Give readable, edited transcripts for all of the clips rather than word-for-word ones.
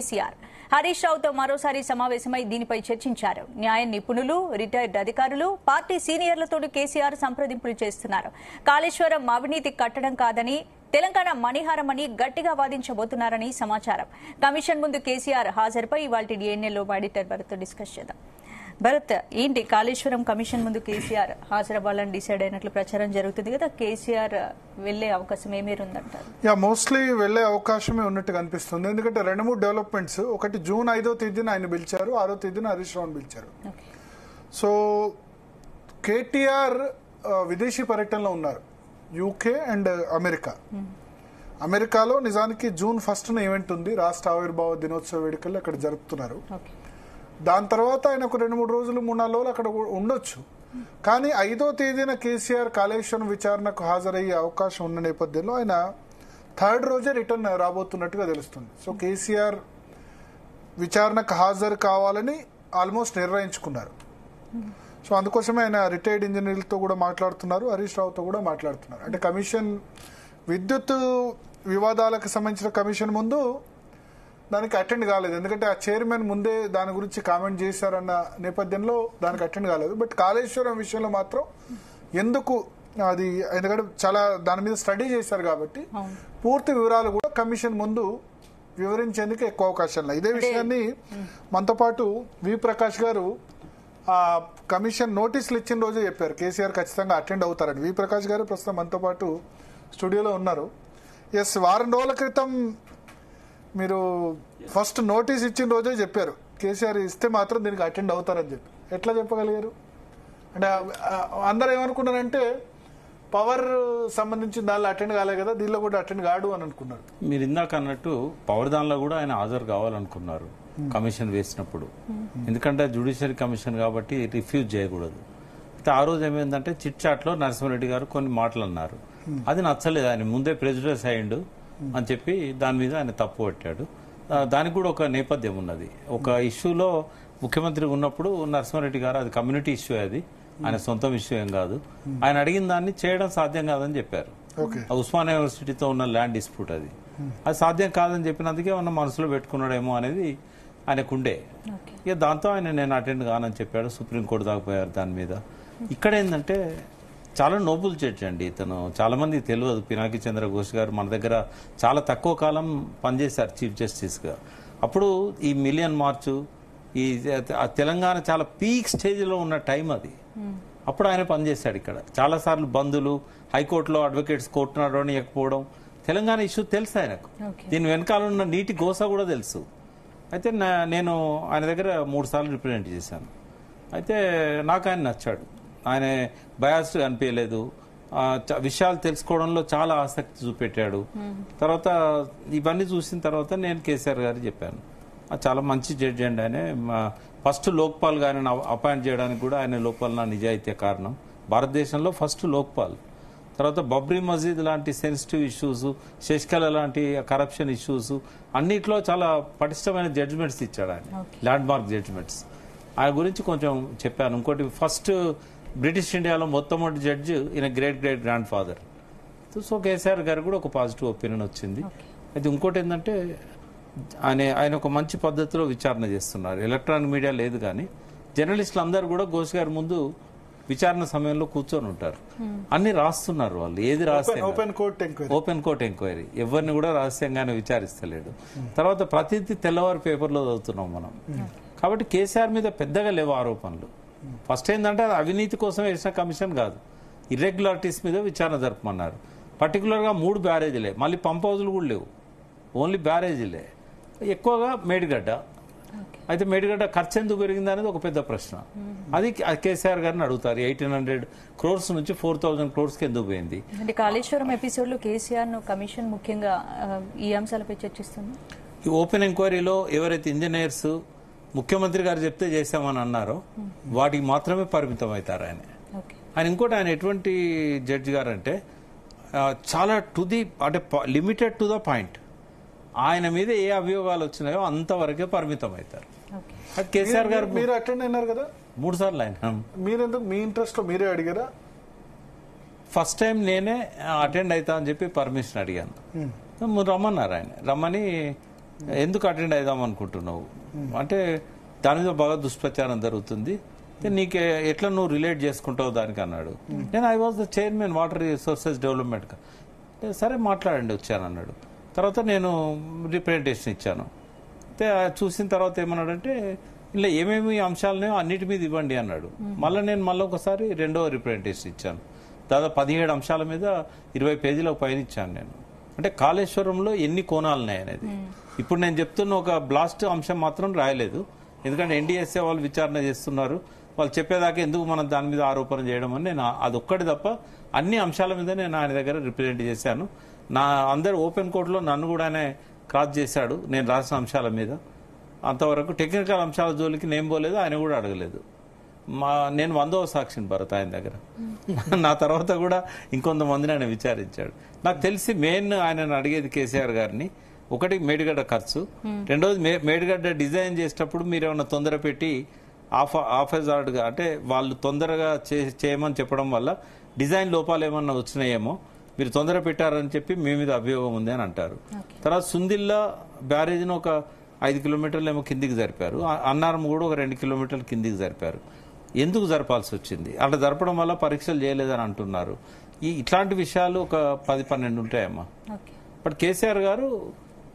కేసీఆర్ హరీష్ రావుతో మరోసారి సమావేశమై దీనిపై చర్చించారు. న్యాయ నిపుణులు, రిటైర్డ్ అధికారులు, పార్టీ సీనియర్లతో కేసీఆర్ సంప్రదింపులు చేస్తున్నారు. కాళేశ్వరం అవినీతి కట్టడం కాదని, తెలంగాణ మణిహారమని గట్టిగా వాదించబోతున్నారని సమాచారం. కమిషన్ ముందు కేసీఆర్ హాజరుపై ఇవాల్టి డిఎన్ఏలో ఆడిటర్ భరత్ డిస్కస్ చేద్దాం. భరత్, ఏంటి కాళేశ్వరం కమిషన్ ముందు కేసీఆర్ హాజరవ్వాలని డిసైడ్ అయినట్లు ప్రచారం జరుగుతుంది కదా, కేసీఆర్ వెళ్లే అవకాశం ఏమేరు ఉందంటారు? మోస్ట్లీ వెళ్లే అవకాశమే ఉన్నట్టుగా అనిపిస్తుంది. ఎందుకంటే 2-3 డెవలప్మెంట్స్, ఒకటి జూన్ 5వ తేదీన ఆయన పిలిచారు, 6వ తేదీన హరీష్ రావుని పిలిచారు. సో కేటీఆర్ విదేశీ పర్యటనలో ఉన్నారు, యూకే అండ్ అమెరికా. అమెరికాలో నిజానికి జూన్ 1న ఈవెంట్ ఉంది, రాష్ట్ర ఆవిర్భావ దినోత్సవ వేడుకలు అక్కడ జరుపుతున్నారు. దాని తర్వాత ఆయన ఒక 2-3 రోజులు 3-4 రోజులు అక్కడ ఉండొచ్చు. కానీ 5వ తేదీన కేసీఆర్ కాళేశ్వరం విచారణకు హాజరయ్యే అవకాశం ఉన్న నేపథ్యంలో ఆయన 3rd రోజే రిటర్న్ రాబోతున్నట్టుగా తెలుస్తుంది. సో కేసీఆర్ విచారణకు హాజరు కావాలని ఆల్మోస్ట్ నిర్ణయించుకున్నారు. సో అందుకోసమే ఆయన రిటైర్డ్ ఇంజనీర్లతో కూడా మాట్లాడుతున్నారు, హరీష్ రావుతో కూడా మాట్లాడుతున్నారు. అంటే కమిషన్, విద్యుత్ వివాదాలకు సంబంధించిన కమిషన్ ముందు దానికి అటెండ్ కాలేదు, ఎందుకంటే ఆ చైర్మన్ ముందే దాని గురించి కామెంట్ చేశారన్న నేపథ్యంలో దానికి అటెండ్ కాలేదు. బట్ కాళేశ్వరం విషయంలో మాత్రం ఎందుకు అది, ఎందుకంటే చాలా దాని మీద స్టడీ చేశారు కాబట్టి పూర్తి వివరాలు కూడా కమిషన్ ముందు వివరించేందుకు ఎక్కువ అవకాశం లేదు. ఇదే విషయాన్ని మనతో పాటు వి ప్రకాష్ గారు ఆ కమిషన్ నోటీసులు ఇచ్చిన రోజే చెప్పారు, కేసీఆర్ ఖచ్చితంగా అటెండ్ అవుతారని. వి ప్రకాష్ గారు ప్రస్తుతం మనతో పాటు స్టూడియోలో ఉన్నారు. వారం రోజుల క్రితం మీరు ఫస్ట్ నోటీస్ ఇచ్చిన రోజే చెప్పారు కేసీఆర్ ఇస్తే మాత్రం దీనికి అటెండ్ అవుతారని చెప్పి. ఎట్లా చెప్పగలిగారు? అంటే అందరు ఏమనుకున్నారంటే పవర్ సంబంధించిన దానిలో అటెండ్ కాలే కదా, దీనిలో కూడా అటెండ్ కాడు అని అనుకున్నారు. మీరు ఇందాక అన్నట్టు పవర్ దానిలో కూడా ఆయన హాజరు కావాలనుకున్నారు కమిషన్ వేసినప్పుడు, ఎందుకంటే జ్యుడిషియరీ కమిషన్ కాబట్టి రిఫ్యూజ్ చేయకూడదు. అయితే ఆ రోజు ఏమైందంటే చిట్ చాట్ లో నరసింహారెడ్డి గారు కొన్ని మాటలు అన్నారు, అది నచ్చలేదు. ఆయన ముందే ప్రెజుడైజ్ అయ్యిండు అని చెప్పి దాని మీద ఆయన తప్పు పట్టాడు. దానికి కూడా ఒక నేపథ్యం ఉన్నది. ఒక ఇష్యూలో ముఖ్యమంత్రి ఉన్నప్పుడు నరసింహారెడ్డి గారు, అది కమ్యూనిటీ ఇష్యూ, అది ఆయన సొంతం ఇష్యూ ఏం కాదు, ఆయన అడిగిన దాన్ని చేయడం సాధ్యం కాదని చెప్పారు. ఉస్మానియా యూనివర్సిటీతో ఉన్న ల్యాండ్ డిస్ప్యూట్, అది సాధ్యం కాదని చెప్పినందుకే ఉన్న మనసులో పెట్టుకున్నాడేమో అనేది ఆయనకుండే. ఇక దాంతో ఆయన నేను అటెండ్ కానని చెప్పాడు, సుప్రీంకోర్టు దాకా పోయారు దాని మీద. ఇక్కడ ఏంటంటే చాలా నోబుల్ జడ్జి అండి ఇతను, చాలా మంది తెలియదు. పినాకి చంద్ర ఘోష్ గారు మన దగ్గర చాలా తక్కువ కాలం పనిచేశారు చీఫ్ జస్టిస్ గా. అప్పుడు ఈ మిలియన్ మార్చు, ఈ తెలంగాణ చాలా పీక్ స్టేజ్ లో ఉన్న టైం అది. అప్పుడు ఆయన పనిచేశాడు ఇక్కడ. చాలా సార్లు బంధులు, హైకోర్టులో అడ్వకేట్స్ కోర్టు నడవనియకపోవడం, తెలంగాణ ఇష్యూ తెలుసు ఆయనకు. దీని వెనకాల ఉన్న నీటి గోస కూడా తెలుసు. అయితే నేను ఆయన దగ్గర 3 సార్లు రిప్రజెంట్ చేశాను. అయితే నాకు ఆయన నచ్చాడు, ఆయన బయాస్డ్ అనిపించలేదు, విషయాలు తెలుసుకోవడంలో చాలా ఆసక్తి చూపెట్టాడు. తర్వాత ఇవన్నీ చూసిన తర్వాత నేను కేసీఆర్ గారు చెప్పాను, చాలా మంచి జడ్జి అండి ఆయన. ఫస్ట్ లోక్పాల్ గా ఆయన అపాయింట్ చేయడానికి కూడా ఆయన లోపల నా నిజాయితీ కారణం. భారతదేశంలో ఫస్ట్ లోక్పాల్, తర్వాత బబ్రీ మసీద్ లాంటి సెన్సిటివ్ ఇష్యూస్, శశికళ లాంటి కరప్షన్ ఇష్యూస్ అన్నిట్లో చాలా పటిష్టమైన జడ్జిమెంట్స్ ఇచ్చాడు ఆయన, ల్యాండ్ మార్క్ జడ్జిమెంట్స్. ఆయన గురించి కొంచెం చెప్పాను. ఇంకోటి, ఫస్ట్ బ్రిటిష్ ఇండియాలో మొట్టమొదటి జడ్జి ఈయన great great grand father. So KCR గారు కూడా ఒక పాజిటివ్ ఒపీనియన్ వచ్చింది. అయితే ఇంకోటి ఏంటంటే ఆయన ఒక మంచి పద్ధతిలో విచారణ చేస్తున్నారు. ఎలక్ట్రానిక్ మీడియా లేదు, కానీ జర్నలిస్టులు అందరూ కూడా ఘోష్ గారి ముందు విచారణ సమయంలో కూర్చొని ఉంటారు, అన్ని రాస్తున్నారు వాళ్ళు. ఏది రహస్యం, ఓపెన్ కోర్ట్ ఎంక్వైరీ, ఎవరిని కూడా రహస్యంగానే విచారిస్తలేడు. తర్వాత ప్రతిదీ తెల్లవారు పేపర్లో చదువుతున్నాం మనం. కాబట్టి కేసీఆర్ మీద పెద్దగా లేవు ఆరోపణలు. ఫస్ట్ ఏంటంటే అది అవినీతి కోసం వేసిన కమిషన్ కాదు, ఇర్రెగ్యులారిటీస్ మీద విచారణ జరపమన్నారు. పర్టికులర్ గా 3 బ్యారేజీలే, మళ్ళీ పంప్ హౌజులు కూడా లేవు, ఓన్లీ బ్యారేజీలే. ఎక్కువగా మేడిగడ్డ. అయితే మేడిగడ్డ ఖర్చు ఎందుకు పెరిగింది అనేది ఒక పెద్ద ప్రశ్న. అది కేసీఆర్ గారిని అడుగుతారు. 1800 crores నుంచి 4000 crores ఎందుకు పోయింది? అంటే కాళేశ్వరం ఎపిసోడ్ లో కేసీఆర్ కమిషన్ ముఖ్యంగా ఈ అంశాలపై చర్చిస్తుంది. ఈ ఓపెన్ ఎంక్వైరీలో ఎవరైతే ఇంజనీర్స్ ముఖ్యమంత్రి గారు చెప్తే చేశామని అన్నారో వాటికి మాత్రమే పరిమితం అవుతారు ఆయన. ఇంకోటి, ఆయన ఎటువంటి జడ్జి గారు అంటే చాలా అంటే లిమిటెడ్ టు ద పాయింట్. ఆయన మీద ఏ అభియోగాలు వచ్చినాయో అంతవరకే పరిమితం అవుతారు. కేసీఆర్ గారు మీరు అటెండ్ అయినారు కదా 3 సార్లు ఆయన. మీరెందుకు, మీ ఇంట్రెస్ట్ లో మీరే అడిగారా? ఫస్ట్ టైం నేనే అటెండ్ అవుతా అని చెప్పి పర్మిషన్ అడిగాను, రమ్మన్నారు ఆయన. రమ్మని ఎందుకు అటెండ్ అయిదాం అనుకుంటున్నావు అంటే దాని మీద బాగా దుష్ప్రచారం జరుగుతుంది, నీకు ఎట్లా నువ్వు రిలేట్ చేసుకుంటావు దానికి అన్నాడు. నేను I was the chairman water resources development. సరే మాట్లాడండి వచ్చాను అన్నాడు. తర్వాత నేను రిప్రజెంటేషన్ ఇచ్చాను. అయితే చూసిన తర్వాత ఏమన్నాడంటే ఇలా ఏమేమి అంశాలనే అన్నిటి మీద ఇవ్వండి అన్నాడు. మళ్ళీ ఒకసారి రెండవ రిప్రజెంటేషన్ ఇచ్చాను. దాదాపు 17 అంశాల మీద 20 పేజీలకు పైన ఇచ్చాను నేను. అంటే కాళేశ్వరంలో ఎన్ని కోణాలు ఉన్నాయి అనేది. ఇప్పుడు నేను చెప్తున్న ఒక బ్లాస్ట్ అంశం మాత్రం రాయలేదు, ఎందుకంటే ఎన్డీఎస్ఏ వాళ్ళు విచారణ చేస్తున్నారు, వాళ్ళు చెప్పేదాకా ఎందుకు మనం దాని మీద ఆరోపణ చేయడం అని నేను అదొక్కటి తప్ప అన్ని అంశాల మీద నేను ఆయన దగ్గర రిప్రజెంట్ చేశాను. నా అందరు ఓపెన్ కోర్టులో నన్ను కూడా ఆయన క్రాస్ చేశాడు నేను రాసిన అంశాల మీద. అంతవరకు టెక్నికల్ అంశాల జోలికి నేను పోలేదు, ఆయన కూడా అడగలేదు. నేను 100వ సాక్షిని భరత్ ఆయన దగ్గర. నా తర్వాత కూడా ఇంకొంతమందిని ఆయన విచారించాడు. నాకు తెలిసి మెయిన్ ఆయన అడిగేది కేసీఆర్ గారిని, ఒకటి మేడిగడ్డ ఖర్చు, రెండోది మేడిగడ్డ డిజైన్ చేసేటప్పుడు మీరు ఏమన్నా తొందర పెట్టి ఆఫెజార్డ్గా అంటే వాళ్ళు తొందరగా చేయమని చెప్పడం వల్ల డిజైన్ లోపాలు ఏమన్నా వచ్చినాయేమో, మీరు తొందర పెట్టారని చెప్పి మీ మీద అభియోగం ఉంది అని అంటారు. తర్వాత సుందిల్లా బ్యారేజ్ను ఒక 5 కిలోమీటర్లు ఏమో కిందికి జరిపారు, అన్నారం కూడా ఒక 2 కిలోమీటర్లు కిందికి జరిపారు. ఎందుకు జరపాల్సి వచ్చింది? అట్లా జరపడం వల్ల పరీక్షలు చేయలేదని అంటున్నారు. ఇట్లాంటి విషయాలు ఒక 10-12 ఉంటాయమ్మా. బట్ కేసీఆర్ గారు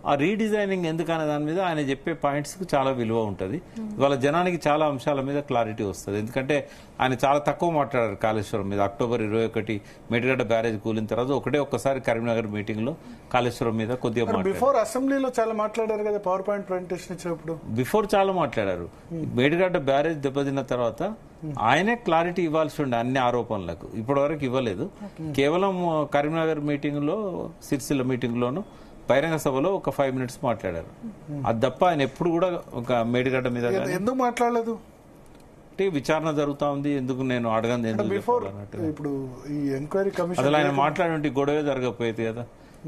ఆ రీడిజైనింగ్ ఎందుకనే దాని మీద ఆయన చెప్పే పాయింట్స్కి చాలా విలువ ఉంటుంది. ఇవాళ జనానికి చాలా అంశాల మీద క్లారిటీ వస్తుంది. ఎందుకంటే ఆయన చాలా తక్కువ మాట్లాడారు కాళేశ్వరం మీద. అక్టోబర్ 21 మేడిగడ్డ బ్యారేజ్ కూలిన తర్వాత ఒక్కసారి కరీంనగర్ మీటింగ్ లో కాళేశ్వరం మీద కొద్దిగా బిఫోర్ అసెంబ్లీలో చాలా మాట్లాడారు కదా, పవర్ పాయింట్ ప్రెజెంటేషన్ ఇచ్చినప్పుడు బిఫోర్ చాలా మాట్లాడారు. మేడిగడ్డ బ్యారేజ్ దెబ్బతిన్న తర్వాత ఆయనే క్లారిటీ ఇవ్వాల్సి ఉండే అన్ని ఆరోపణలకు, ఇప్పటి వరకు ఇవ్వలేదు. కేవలం కరీంనగర్ మీటింగ్ లో, సిరిసిల్ల మీటింగ్ లోను, బహిరంగ సభలో ఒక 5 minutes మాట్లాడారు. అది తప్ప ఆయన ఎప్పుడు కూడా ఒక మేడిగడ్డ మీద ఎందుకు మాట్లాడలేదు అంటే విచారణ జరుగుతా ఉంది, ఎందుకు నేను అడగంది ఇప్పుడు ఈ ఎంక్వైరీ కమిషన్ అసలు ఆయన మాట్లాడి గొడవే జరగకపోయేది కదా.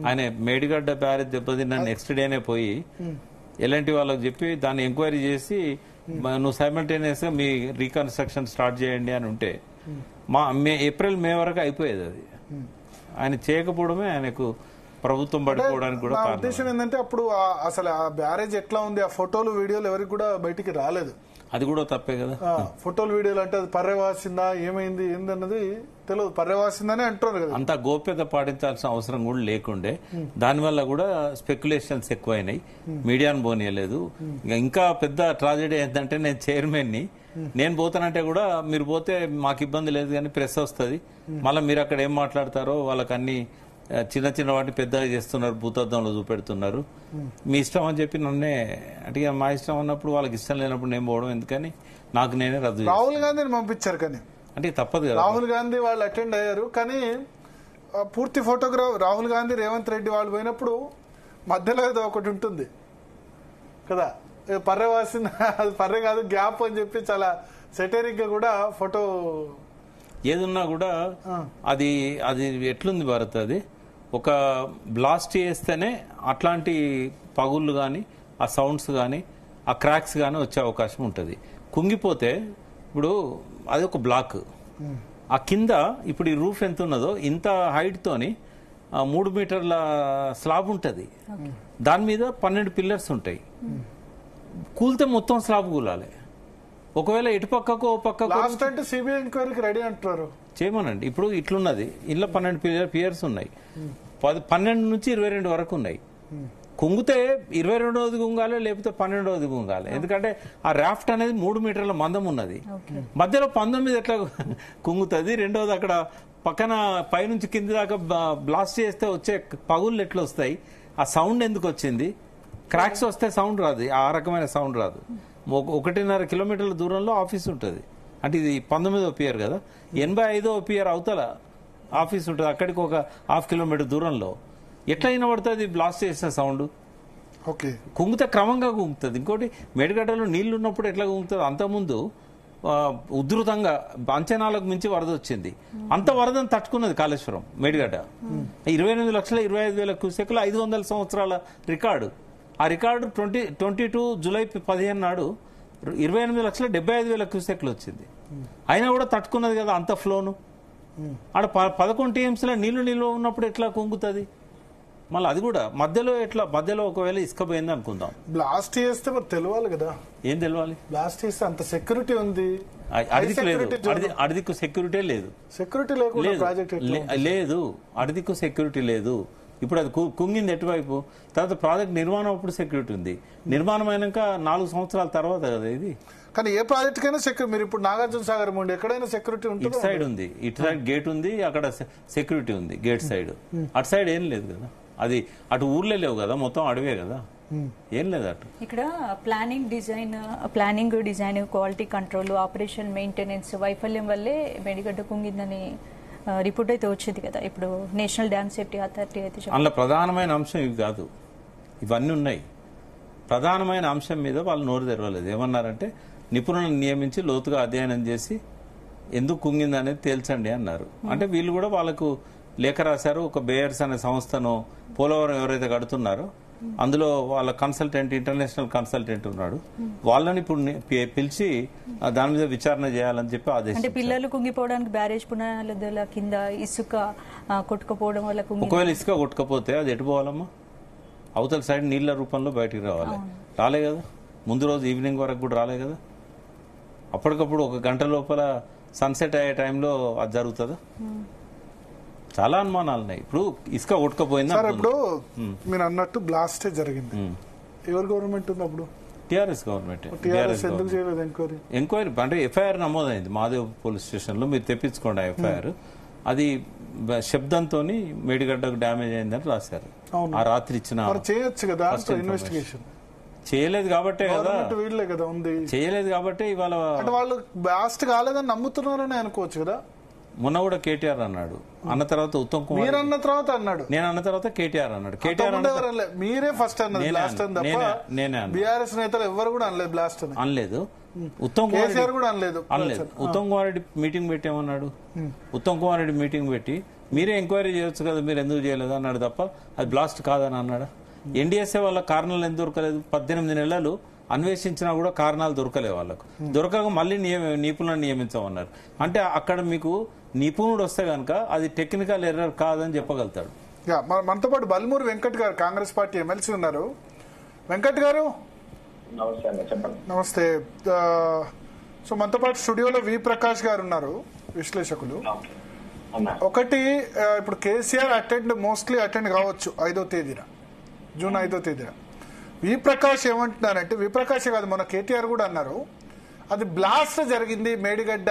ఆయన మేడిగడ్డ బ్యారేజ్ దెబ్బతిన్న నెక్స్ట్ డేనే పోయి ఎలాంటి వాళ్ళకి చెప్పి దాన్ని ఎంక్వైరీ చేసి నువ్వు సైమల్టేనియస్ గా మీ రీకన్స్ట్రక్షన్ స్టార్ట్ చేయండి అని ఉంటే ఏప్రిల్ మే వరకు అయిపోయేది. అది ఆయన చేయకపోవడమే ఆయనకు ప్రభుత్వం పడిపోవడానికి కూడా కారణం. ఉద్దేశం ఏంటంటే అప్పుడు అసలు ఆ బ్యారేజ్ ఎట్లా ఉంది, ఆ ఫోటోలు వీడియోలు ఎవరికి కూడా బయటికి రాలేదు. అది కూడా తప్పే కదా. ఫోటోలు వీడియోలు అంటే అది పర్యవాసిందా ఏమైంది ఏందన్నది తెలియదు, పర్యవాసిందనే అంటారు కదా. అంత గోప్యత పాటించాల్సిన అవసరం కూడా లేకుండే, దానివల్ల కూడా స్పెక్యులేషన్స్ ఎక్కువైనాయి, మీడియాను పోనీయలేదు. ఇంకా పెద్ద ట్రాజెడీ ఏంటంటే నేను చైర్మన్ ని, నేను పోతానంటే కూడా మీరు పోతే మాకు ఇబ్బంది లేదు కానీ ప్రెస్ వస్తుంది, మళ్ళీ మీరు అక్కడ ఏం మాట్లాడతారో వాళ్ళకి అన్ని చిన్న వాటిని పెద్దగా చేస్తున్నారు, భూతద్దంలో చూపెడుతున్నారు, మీ ఇష్టం అని చెప్పి నన్నే అంటే మా ఇష్టం అన్నప్పుడు వాళ్ళకి ఇష్టం లేనప్పుడు నేను పోవడం ఎందుకని నాకు నేనే రద్దు. రాహుల్ గాంధీని పంపించారు కానీ అంటే తప్పదు కదా. రాహుల్ గాంధీ వాళ్ళు అటెండ్ అయ్యారు కానీ పూర్తి ఫోటోగ్రాఫ్ రాహుల్ గాంధీ రేవంత్ రెడ్డి వాళ్ళు పోయినప్పుడు మధ్యలో ఏదో ఒకటి ఉంటుంది కదా, పర్యవాసింది, అది పర్య కాదు గ్యాప్ అని చెప్పి చాలా సెటరిక్ గా కూడా ఫోటో ఏదున్నా కూడా అది ఎట్లుంది భారత్, అది ఒక బ్లాస్ట్ చేస్తేనే అట్లాంటి పగుళ్ళు కానీ ఆ సౌండ్స్ కానీ ఆ క్రాక్స్ కానీ వచ్చే అవకాశం ఉంటుంది. కుంగిపోతే ఇప్పుడు అది ఒక బ్లాక్, ఆ కింద ఇప్పుడు ఈ రూఫ్ ఎంత ఉన్నదో ఇంత హైట్ తోని 3 మీటర్ల స్లాబ్ ఉంటుంది, దాని మీద 12 పిల్లర్స్ ఉంటాయి. కూలితే మొత్తం స్లాబ్ కూలాలి. ఒకవేళ ఇటు పక్కకు ఓ పక్కకు అంటే సిబిఐ ఎంక్వైరీకి రెడీ అంటున్నారు, చేయమనండి. ఇప్పుడు ఇట్లున్నది, ఇంట్లో 12 పియర్స్ ఉన్నాయి, 12 నుంచి 22 వరకు ఉన్నాయి. కుంగితే 22వది గుంగాలి, లేకపోతే 12వది గుంగాలి. ఎందుకంటే ఆ రాఫ్ట్ అనేది 3 మీటర్ల మందం ఉన్నది, మధ్యలో 19 ఎట్లా కుంగుతుంది. రెండవది అక్కడ పక్కన పైనుంచి కింది దాకా బ్లాస్ట్ చేస్తే వచ్చే పగుళ్ళు ఎట్లా వస్తాయి, ఆ సౌండ్ ఎందుకు వచ్చింది, క్రాక్స్ వస్తే సౌండ్ రాదు, ఆ రకమైన సౌండ్ రాదు. 1.5 కిలోమీటర్ల దూరంలో ఆఫీస్ ఉంటుంది, అంటే ఇది 19వ పియర్ కదా, 85వ పియర్ అవతల ఆఫీస్ ఉంటుంది, అక్కడికి ఒక 1/2 కిలోమీటర్ దూరంలో. ఎట్లా వినబడుతుంది బ్లాస్ట్ చేసిన సౌండ్? ఓకే, కుంగితే క్రమంగా కుంగుతుంది. ఇంకోటి మేడిగడ్డలో నీళ్లు ఉన్నప్పుడు ఎట్లా కుంగుతుంది, అంతకుముందు ఉధృతంగా అంచనాలకు మించి వరద వచ్చింది, అంత వరదను తట్టుకున్నది కాళేశ్వరం మేడిగడ్డ. 28,25,000 క్యూసెక్లు 500 సంవత్సరాల రికార్డు. ఆ రికార్డు 22 జూలై 15 నాడు 28,75,000 క్యూసెక్లు వచ్చింది. అయినా కూడా తట్టుకున్నది కదా అంత ఫ్లోను. ఆడ 11 టీఎంసీలో నీళ్లు నిల్వ ఉన్నప్పుడు ఎట్లా కుంగుతుంది? మళ్ళీ అది కూడా మధ్యలో ఒకవేళ ఇసుక పోయింది అనుకుందాం, బ్లాస్ట్ చేస్తే మరి తెలియాలి కదా. ఏం తెలియాలి? బ్లాస్ట్ చేస్తే అంత సెక్యూరిటీ ఉంది, అడిదికు లేదు, అడిదికు సెక్యూరిటీ లేదు, సెక్యూరిటీ లేకుండా ప్రాజెక్ట్ లేదు, అడిదికు సెక్యూరిటీ లేదు. ఇప్పుడు అది కుంగింది ఎటువైపు, తర్వాత ప్రాజెక్ట్ నిర్మాణం అప్పుడు సెక్యూరిటీ ఉంది, నిర్మాణం అయినాక 4 సంవత్సరాల తర్వాత కదా ఇది. కానీ ఏ ప్రాజెక్ట్ కైనా సెక్యూరిటీ, మీరు ఇప్పుడు నాగార్జున సాగర్ ఉండి ఎక్కడైనా సెక్యూరిటీ ఉంటుంది. ఇటు సైడ్ ఉంది, ఇటు సైడ్ గేట్ ఉంది, అక్కడ సెక్యూరిటీ ఉంది గేట్ సైడ్. అటు సైడ్ ఏం లేదు కదా, అది అటు ఊర్లే లేవు కదా, మొత్తం అడవే కదా, ఏం లేదు అటు. ఇక్కడ planning design quality control operation maintenance వైఫల్యం వల్లే మేడిగడ్డ కుంగిందని రిపోర్ట్ అయితే వచ్చింది కదా. ఇప్పుడు నేషనల్ డ్యామ్ సేఫ్టీ అథారిటీ అయితే అందులో ప్రధానమైన అంశం ఇవి కాదు, ఇవన్నీ ఉన్నాయి. ప్రధానమైన అంశం మీద వాళ్ళు నోరు తెరవలేదు. ఏమన్నారంటే నిపుణులను నియమించి లోతుగా అధ్యయనం చేసి ఎందుకు కుంగింది అనేది తేల్చండి అన్నారు. అంటే వీళ్ళు కూడా వాళ్ళకు లేఖ రాశారు. ఒక బేయర్స్ అనే సంస్థను పోలవరం ఎవరైతే కడుతున్నారో అందులో వాళ్ళ కన్సల్టెంట్, ఇంటర్నేషనల్ కన్సల్టెంట్ ఉన్నాడు, వాళ్ళని ఇప్పుడు పిలిచి దాని మీద విచారణ చేయాలని చెప్పి ఆదేశం. అంటే పిల్లలు కుంగిపోవడానికి బ్యారేజ్ పునాదుల కింద ఇసుక కొట్టుకుపోవడం వల్ల ఒకవేళ ఇసుక కొట్టుకపోతే అది ఎటు పోవాలమ్మా? అవతల సైడ్ నీళ్ల రూపంలో బయటికి రావాలి. రాలే కదా, ముందు రోజు ఈవినింగ్ వరకు కూడా రాలే కదా. అప్పటికప్పుడు 1 గంట లోపల సన్సెట్ అయ్యే టైంలో అది జరుగుతుందా? చాలా అనుమానాలు ఉన్నాయి. ఇప్పుడు ఇసుక కొట్టుకపోయింది. ఇప్పుడు మీరు అన్నట్టు బ్లాస్టే జరిగింది, ఎవరు గవర్నమెంట్ ఉంది అప్పుడు? TRS government. ఎందుకు చేయలేదు ఎంక్వైరీ? ఎంక్వైరీ అంటే ఎఫ్ఐఆర్ నమోదైంది మాదేవ్ పోలీస్ స్టేషన్ లో, మీరు తెప్పించుకోండి ఆ ఎఫ్ఐఆర్. అది శబ్దంతో మేడిగడ్డకు డ్యామేజ్ అయిందని రాశారు. ఆ రాత్రి ఇచ్చిన చేయొచ్చు కదా ఇన్వెస్టిగేషన్. చేయలేదు కాబట్టే కదా, వీళ్ళే కదా ఉంది, చేయలేదు కాబట్టి ఇవాళ వాళ్ళు బ్లాస్ట్ కాలేదని నమ్ముతున్నారని అనుకోవచ్చు కదా. మొన్న కూడా కేటీఆర్ అన్నాడు, అన్న తర్వాత ఉత్తమ్ కుమార్, మీరు అన్న తర్వాత అన్నాడు, నేను అన్న తర్వాత కేటీఆర్ అన్నాడు. మీరే ఫస్ట్ అన్నది బ్లాస్ట్ అని తప్ప బీఆర్ఎస్ నేతలు ఎవరు కూడా అనలేదు బ్లాస్ట్ అని. అనలేదు. ఉత్తమ్ కుమార్ కూడా అనలేదు. ఉత్తమ్ కుమార్ రెడ్డి మీటింగ్ పెట్టామన్నాడు. ఉత్తమ్ కుమార్ రెడ్డి మీటింగ్ పెట్టి మీరే ఎంక్వైరీ చేయొచ్చు కదా, మీరు ఎందుకు చేయలేదు అన్నాడు తప్ప అది బ్లాస్ట్ కాదని అన్నాడు. ఎన్డీఎస్ఏ వాళ్ళ కారణాలు ఎందుకు దొరకలేదు? 18 నెలలు అన్వేషించినా కూడా కారణాలు దొరకలేదు వాళ్ళకు. దొరకక మళ్ళీ నిపుణులను నియమించమన్నారు. అంటే అక్కడ మీకు నిపుణుడు వస్తే కనుక అది టెక్నికల్ ఎర్రర్ కాదని చెప్పగలుగుతాడు. మనతో పాటు బల్మూరి వెంకట్ గారు కాంగ్రెస్ పార్టీ ఎమ్మెల్సీ ఉన్నారు. వెంకట్ గారు నమస్తే. సో మనతో పాటు స్టూడియోలో వి ప్రకాష్ గారు ఉన్నారు, విశ్లేషకులు. ఒకటి, ఇప్పుడు కేసీఆర్ మోస్ట్లీ అటెండ్ కావచ్చు 5వ తేదీన, జూన్ 5వ తేదీన. వి ప్రకాష్ ఏమంటున్నారంటే, వి ప్రకాష్ కాదు మొన్న కేటీఆర్ కూడా అన్నారు, అది బ్లాస్ట్ జరిగింది మేడిగడ్డ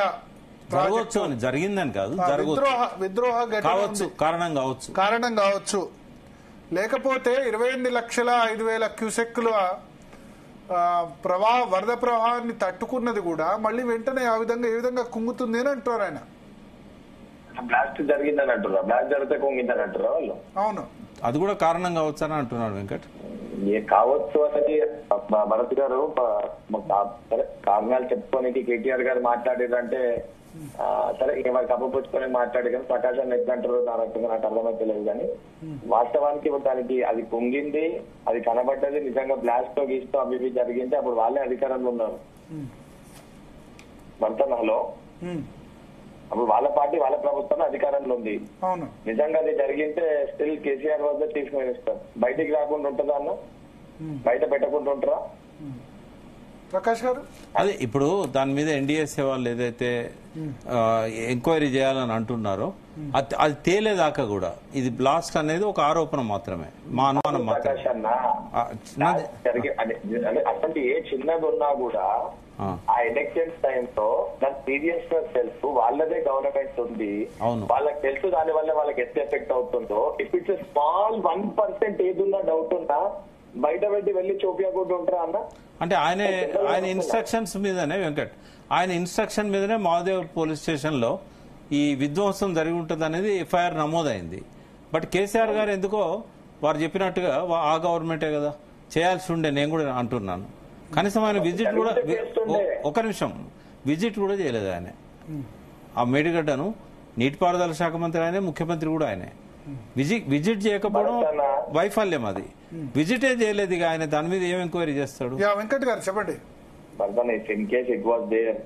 జరిగిందని కాదు, విద్రోహ కారణం కావచ్చు, లేకపోతే 28,05,000 క్యూసెక్కుల వరద ప్రవాహాన్ని తట్టుకున్నది కూడా మళ్ళీ వెంటనే ఏ విధంగా కుంగుతుంది అని అంటారు ఆయన. బ్లాస్ట్ జరిగిందని అంటారా? బ్లాస్ట్ జరిగితే కుంగిందని అంటారా వాళ్ళు? అవును, అది కూడా కారణం కావచ్చు అని అంటున్నాడు వెంకట్. కావచ్చు అనేది భరత్ గారు సరే కారణాలు చెప్పుకోనికి కేటీఆర్ గారు మాట్లాడారంటే సరే ఇక వారికి అప్పపుచ్చుకొని మాట్లాడి కానీ ప్రకాశాన్ని ఎగ్జంటారు దాని నాకు అర్థమైతే లేదు. కానీ వాస్తవానికి దానికి అది కుంగింది, అది కనబడ్డది, నిజంగా బ్లాస్ట్ తో గీస్తూ అభివృద్ధి జరిగింది, అప్పుడు వాళ్ళే అధికారంలో ఉన్నారు వర్తనలో. అప్పుడు వాళ్ళ పార్టీ వాళ్ళ ప్రభుత్వం అధికారంలో ఉంది. నిజంగా అది జరిగితే స్టిల్ కేసీఆర్ వద్ద చీఫ్ మినిస్టర్ బయటికి రాకుండా ఉంటుందా అన్న? బయట పెట్టకుండా ఉంటారా? ప్రకాష్ గారు అదే ఇప్పుడు దాని మీద ఎన్డీఎస్ఏ వాళ్ళు ఏదైతే ఎంక్వైరీ చేయాలని అంటున్నారో అది తేలేదాకా కూడా ఇది బ్లాస్ట్ అనేది ఒక ఆరోపణ మాత్రమే, మా అనుమానం మాత్రమే. అసలు ఏ చిన్నది ఉన్నా కూడా ఆ ఎలక్షన్స్ టైంలో దాని సీరియస్నెస్ తెలుసు, వాళ్ళదే గవర్నమెంట్ ఉంది, వాళ్ళకి తెలుసు దాని వల్ల వాళ్ళకి ఎంత ఎఫెక్ట్ అవుతుందో. ఇఫ్ ఇట్స్ స్మాల్ 1% ఏదున్నా డౌట్ ఉన్నా బయట పెట్టి వెళ్ళి చూపించకుండా ఉంటారా అన్న? అంటే ఆయన ఇన్స్ట్రక్షన్స్ మీదనే వెంకట్, ఆయన ఇన్స్ట్రక్షన్ మీదనే మహాదేవ్ పోలీస్ స్టేషన్ లో ఈ విధ్వంసం జరిగి ఉంటుంది అనేది ఎఫ్ఐఆర్ నమోదైంది. బట్ కేసీఆర్ గారు ఎందుకో వారు చెప్పినట్టుగా ఆ గవర్నమెంటే కదా చేయాల్సి ఉండే, నేను కూడా అంటున్నాను. కనీసం ఆయన విజిట్ కూడా, ఒక నిమిషం, విజిట్ కూడా చేయలేదు ఆయన. ఆ మేడిగడ్డను నీటిపారుదల శాఖ మంత్రి ఆయనే, ముఖ్యమంత్రి కూడా ఆయనే. విజిట్ చేయకపోవడం వైఫల్యం, అది విజిటే చేయలేదు. ఇక ఆయన దాని మీద ఏం ఎంక్వైరీ చేస్తాడు? వెంకట్ గారు చెప్పండి. In case it was there,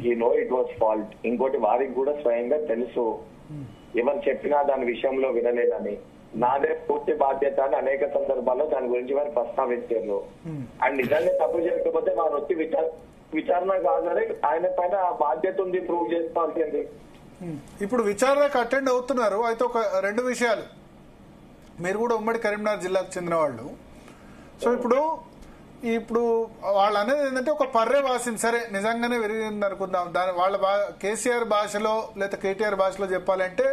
he know it was fault. ఇంకోటి వారికి కూడా స్వయంగా తెలుసు, ఎవరు చెప్పినా దాని విషయంలో వినలేదని. నాదే పూర్తి బాధ్యత అని అనేక సందర్భాల్లో దాని గురించి వారు ప్రస్తావించారు. అండ్ నిజంగా తప్పు చేయకపోతే వారు వచ్చి విచారణ కాదని ఆయన పైన ఆ బాధ్యత ఉంది ప్రూవ్ చేసుకోవాల్సింది. ఇప్పుడు విచారణకు అటెండ్ అవుతున్నారు. అయితే ఒక 2 విషయాలు, మీరు కూడా ఉమ్మడి కరీంనగర్ జిల్లాకు చెందిన వాళ్ళు. సో ఇప్పుడు వాళ్ళు అనేది ఏంటంటే ఒక పర్రె వాసింది, సరే నిజంగానే విరిగింది అనుకుందాం, దాని వాళ్ళ కేసీఆర్ భాషలో లేదా కేటీఆర్ భాషలో చెప్పాలంటే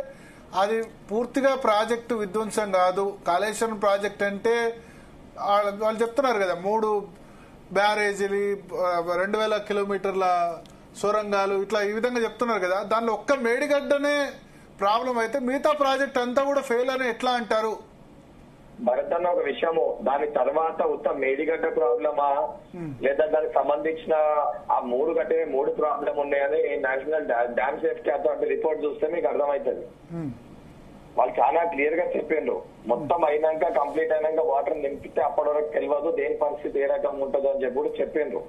అది పూర్తిగా ప్రాజెక్టు విధ్వంసం కాదు. కాళేశ్వరం ప్రాజెక్ట్ అంటే వాళ్ళు చెప్తున్నారు కదా 3 బ్యారేజీలు, 2000 కిలోమీటర్ల సొరంగాలు, ఇట్లా ఈ విధంగా చెప్తున్నారు కదా. దానిలో ఒక్క మేడిగడ్డనే ప్రాబ్లం అయితే మిగతా ప్రాజెక్ట్ అంతా కూడా ఫెయిల్ అని ఎట్లా అంటారు? భరత్ అన్న ఒక విషయము, దాని తర్వాత ఉత్తమ మేడిగడ్డ ప్రాబ్లమా లేదా దానికి సంబంధించిన ఆ 3 కట్టే 3 ప్రాబ్లం ఉన్నాయని national dam safety authority report చూస్తే మీకు అర్థమవుతుంది. వాళ్ళు చాలా క్లియర్ గా చెప్పిండ్రు. మొత్తం అయినాక కంప్లీట్ అయినాక వాటర్ నింపితే అప్పటి వరకు తెలియదు దేని పరిస్థితి ఏ రకంగా ఉంటుందో అని చెప్పి కూడా చెప్పిండ్రు.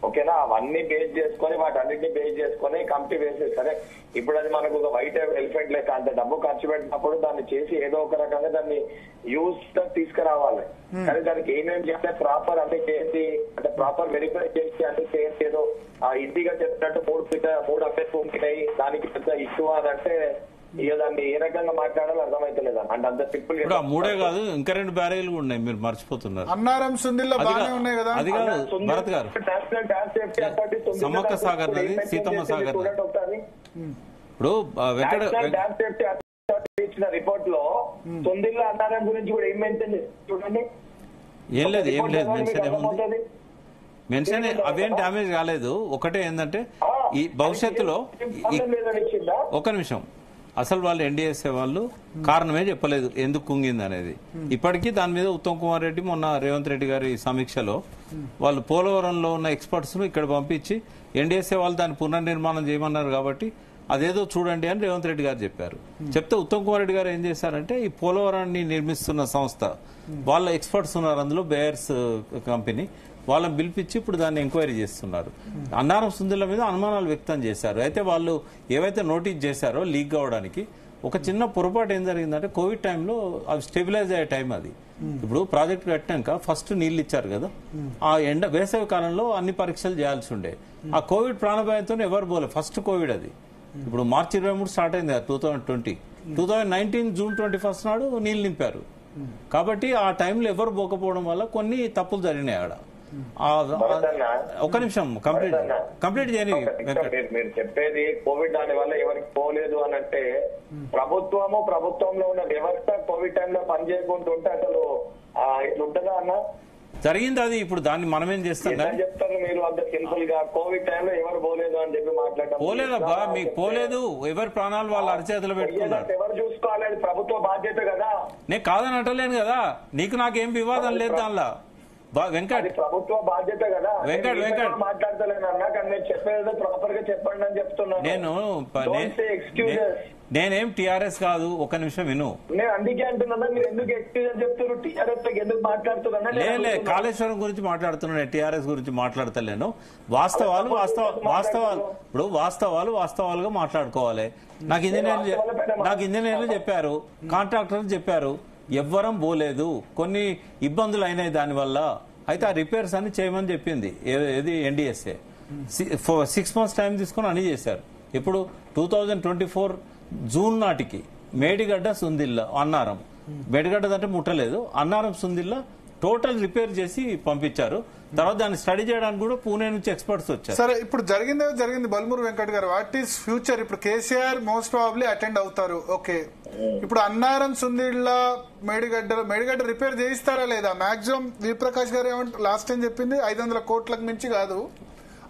ఓకేనా, అవన్నీ బేస్ చేసుకొని వాటన్నిటిని బేస్ చేసుకొని కమిటీ వేసి, సరే ఇప్పుడు అది మనకు ఒక వైట్ ఎలిఫెంట్ లేక అంత డబ్బు ఖర్చు పెట్టినప్పుడు దాన్ని చేసి ఏదో ఒక రకంగా దాన్ని యూజ్ తీసుకురావాలి. కానీ దానికి ఏమేమి చేస్తే ప్రాపర్ అన్ని చేసి అంటే ప్రాపర్ వెరిఫై చేసి అన్ని చేసి ఏదో ఈజీగా చెప్పినట్టు 3 అఫెక్ట్ ఉంటాయి దానికి పెద్ద ఇష్యూ అని అంటే ఇక దాన్ని ఏ రకంగా మాట్లాడాలో అర్థమైతలేదు. అంటే అంత సింపుల్ గా 3 కాదు ఇంకా 2 బ్యారేజీలు ఉన్నాయి, మీరు మర్చిపోతున్నారు. అన్నారం సుందిల్లో బాగానే ఉన్నాయి కదా. అది కాదు భరత్ గారు, సమ్మక్క సాగర్ నది, సీతమ్మ సాగర్ నది. ఇప్పుడు డ్యామ్ సేఫ్టీ అథారిటీ ఇచ్చిన రిపోర్ట్ లో తొందిల్లో అన్నారం గురించి కూడా ఏం మెన్షన్ చూడండి. ఏం లేదు మెన్షన్ ఏముంది, మెన్షన్ అవేం డ్యామేజ్ కాలేదు. ఒకటే ఏంటంటే ఈ భవిష్యత్తులో ఒక నిమిషం, అసలు వాళ్ళు ఎన్డీఎస్ఏ వాళ్ళు కారణమే చెప్పలేదు ఎందుకు కుంగింది అనేది. ఇప్పటికీ దాని మీద ఉత్తమ్ కుమార్ రెడ్డి మొన్న రేవంత్ రెడ్డి గారి సమీక్షలో వాళ్ళు పోలవరంలో ఉన్న ఎక్స్పర్ట్స్ ను ఇక్కడ పంపించి ఎన్డీఎస్ఏ వాళ్ళు దాన్ని పునర్నిర్మాణం చేయమన్నారు కాబట్టి అదేదో చూడండి అని రేవంత్ రెడ్డి గారు చెప్పారు. చెప్తే ఉత్తమ్ కుమార్ రెడ్డి గారు ఏం చేశారంటే ఈ పోలవరాన్ని నిర్మిస్తున్న సంస్థ వాళ్ళ ఎక్స్పర్ట్స్ ఉన్నారు, అందులో బేయర్స్ కంపెనీ, వాళ్ళని పిలిపించి ఇప్పుడు దాన్ని ఎంక్వైరీ చేస్తున్నారు. అన్నారం సుందిల మీద అనుమానాలు వ్యక్తం చేశారు. అయితే వాళ్ళు ఏవైతే నోటీస్ చేశారో లీక్ కావడానికి ఒక చిన్న పొరపాటు ఏం జరిగిందంటే కోవిడ్ టైంలో అవి స్టెబిలైజ్ అయ్యే టైం అది. ఇప్పుడు ప్రాజెక్ట్ కట్టినాక ఫస్ట్ నీళ్లు ఇచ్చారు కదా, ఆ వేసవి కాలంలో అన్ని పరీక్షలు చేయాల్సి ఉండే. ఆ కోవిడ్ ప్రాణభయంతో ఎవరు పోలే, ఫస్ట్ కోవిడ్ అది. ఇప్పుడు మార్చి 23 స్టార్ట్ అయింది 2020, 2019 జూన్ 21 నాడు నీళ్లు నింపారు. కాబట్టి ఆ టైంలో ఎవరు పోకపోవడం వల్ల కొన్ని తప్పులు జరిగినాయి ఆడ. ఒక నిమిషం కంప్లీట్ చేయని మీరు చెప్పేది కోవిడ్ దాని వల్ల ఎవరికి పోలేదు అని అంటే ప్రభుత్వంలో ఉన్న వ్యవస్థ కోవిడ్ టైంలో పనిచేయకుంటుంటే అసలు ఇట్లుంటదా అన్న జరిగింది అది. ఇప్పుడు దాన్ని మనమేం చేస్తాం చెప్తారు మీరు అంత సింపుల్ గా కోవిడ్ టైంలో ఎవరు పోలేదు అని చెప్పి మాట్లాడతారు. పోలేదబ్బా, మీకు పోలేదు, ఎవరి ప్రాణాలు వాళ్ళు అరచేతులు పెట్టుకున్నారు. ఎవరు చూసుకోవాలి, అది ప్రభుత్వ బాధ్యత కదా. నేను కాదని అంటలేను కదా, నీకు నాకేం వివాదం లేదు దానిలో. వెంకట్ ప్రభుత్వ బాధ్యత కదా. వెంకట్ మాట్లాడతలేనన్నా, కానీ నేను చెప్పేది ప్రాపర్ గా చెప్పండి అని చెప్తున్నాను. నేనేం టీఆర్ఎస్ కాదు, ఒక నిమిషం విను. నేను అందుకే అంటున్నా, మీరు ఎందుకు ఎక్స్క్యూజ్ అని చెప్తున్నారు, టీఆర్ఎస్ ఎందుకు మాట్లాడుతున్నా? లే కాళేశ్వరం గురించి మాట్లాడుతున్నాను, టీఆర్ఎస్ గురించి మాట్లాడతలేను. వాస్తవాలు ఇప్పుడు వాస్తవాలుగా మాట్లాడుకోవాలి. నాకు ఇంజనీర్లు చెప్పారు, కాంట్రాక్టర్లు చెప్పారు, ఎవ్వరం పోలేదు, కొన్ని ఇబ్బందులు అయినాయి దానివల్ల. అయితే ఆ రిపేర్స్ అన్ని చేయమని చెప్పింది ఏది ఎన్డీఎస్ఏ. 6 months టైం తీసుకుని అన్ని చేశారు. ఇప్పుడు 2024 జూన్ నాటికి మేడిగడ్డ సుందిల్ల అన్నారం, మేడిగడ్డ అంటే ముట్టలేదు, అన్నారం సుందిల్ల టోటల్ రిపేర్ చేసి పంపించారు. తర్వాత దాన్ని స్టడీ చేయడానికి కూడా పూణే నుంచి ఎక్స్పర్ట్స్ వచ్చారు. సరే, ఇప్పుడు జరిగింది బల్మూరు వెంకట్ గారు, వాట్ ఈస్ ఫ్యూచర్? ఇప్పుడు కేసీఆర్ మోస్ట్ ప్రాబబ్లీ అటెండ్ అవుతారు, ఓకే. ఇప్పుడు అన్నారం సుందిళ్ళ మేడిగడ్డ రిపేర్ చేయిస్తారా లేదా? మాక్సిమం వీరప్రకాష్ గారు ఏమంటారు, లాస్ట్ టైం చెప్పింది 500 కోట్లకు మించి కాదు,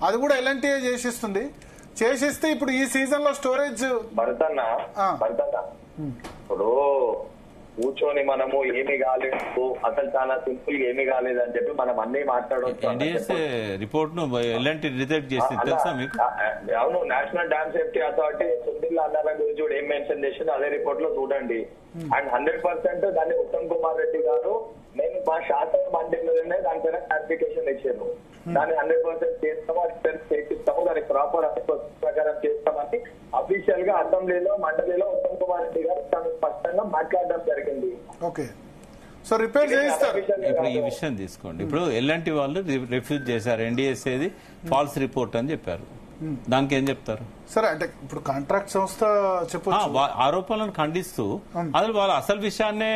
అది కూడా ఎల్ఎన్టీఏ చేసిస్తుంది. చేసిస్తే ఇప్పుడు ఈ సీజన్ లో స్టోరేజ్ భరతన్నా ఇప్పుడు కూర్చొని మనము ఏమి కాలేదు, అసలు చాలా సింపుల్ గా ఏమి కాలేదు అని చెప్పి మనం అన్ని మాట్లాడవచ్చు. రిపోర్ట్ ను ఎలాంటి రిజెక్ట్ చేసి తెలుసా మీకు? అవును, national dam safety authority Sundilla Annaram గురించి కూడా ఏం మెన్షన్ చేసిందో అదే రిపోర్ట్ లో చూడండి. అండ్ 100% దాన్ని ఉత్తమ్ కుమార్ రెడ్డి గారు నేను మా శాసన మండలిలోనే దానిపైన క్లారిఫికేషన్ ఇచ్చారు. దాన్ని 100% చేస్తాము, అది చేపిస్తాము, దానికి ప్రాపర్ ప్రకారం చేస్తామని అఫీషియల్ గా అసెంబ్లీలో మండలిలో ఉత్తమ్ కుమార్ రెడ్డి గారు తను స్పష్టంగా మాట్లాడడం జరిగింది. ఓకే, సో రిపేర్ చేయిస్తారు. ఇప్పుడు ఈ విషయం తీసుకోండి. ఇప్పుడు ఎల్ఎన్టీ వాళ్ళు రిఫ్యూజ్ చేశారు, ఎన్డీఎస్ ఏది ఫాల్స్ రిపోర్ట్ అని చెప్పారు. దానికి ఏం చెప్తారు? సరే, అంటే ఇప్పుడు కాంట్రాక్ట్ సంస్థ చెప్పొచ్చు ఆరోపణలను ఖండిస్తూ అసలు వాళ్ళ అసలు విషయాన్నే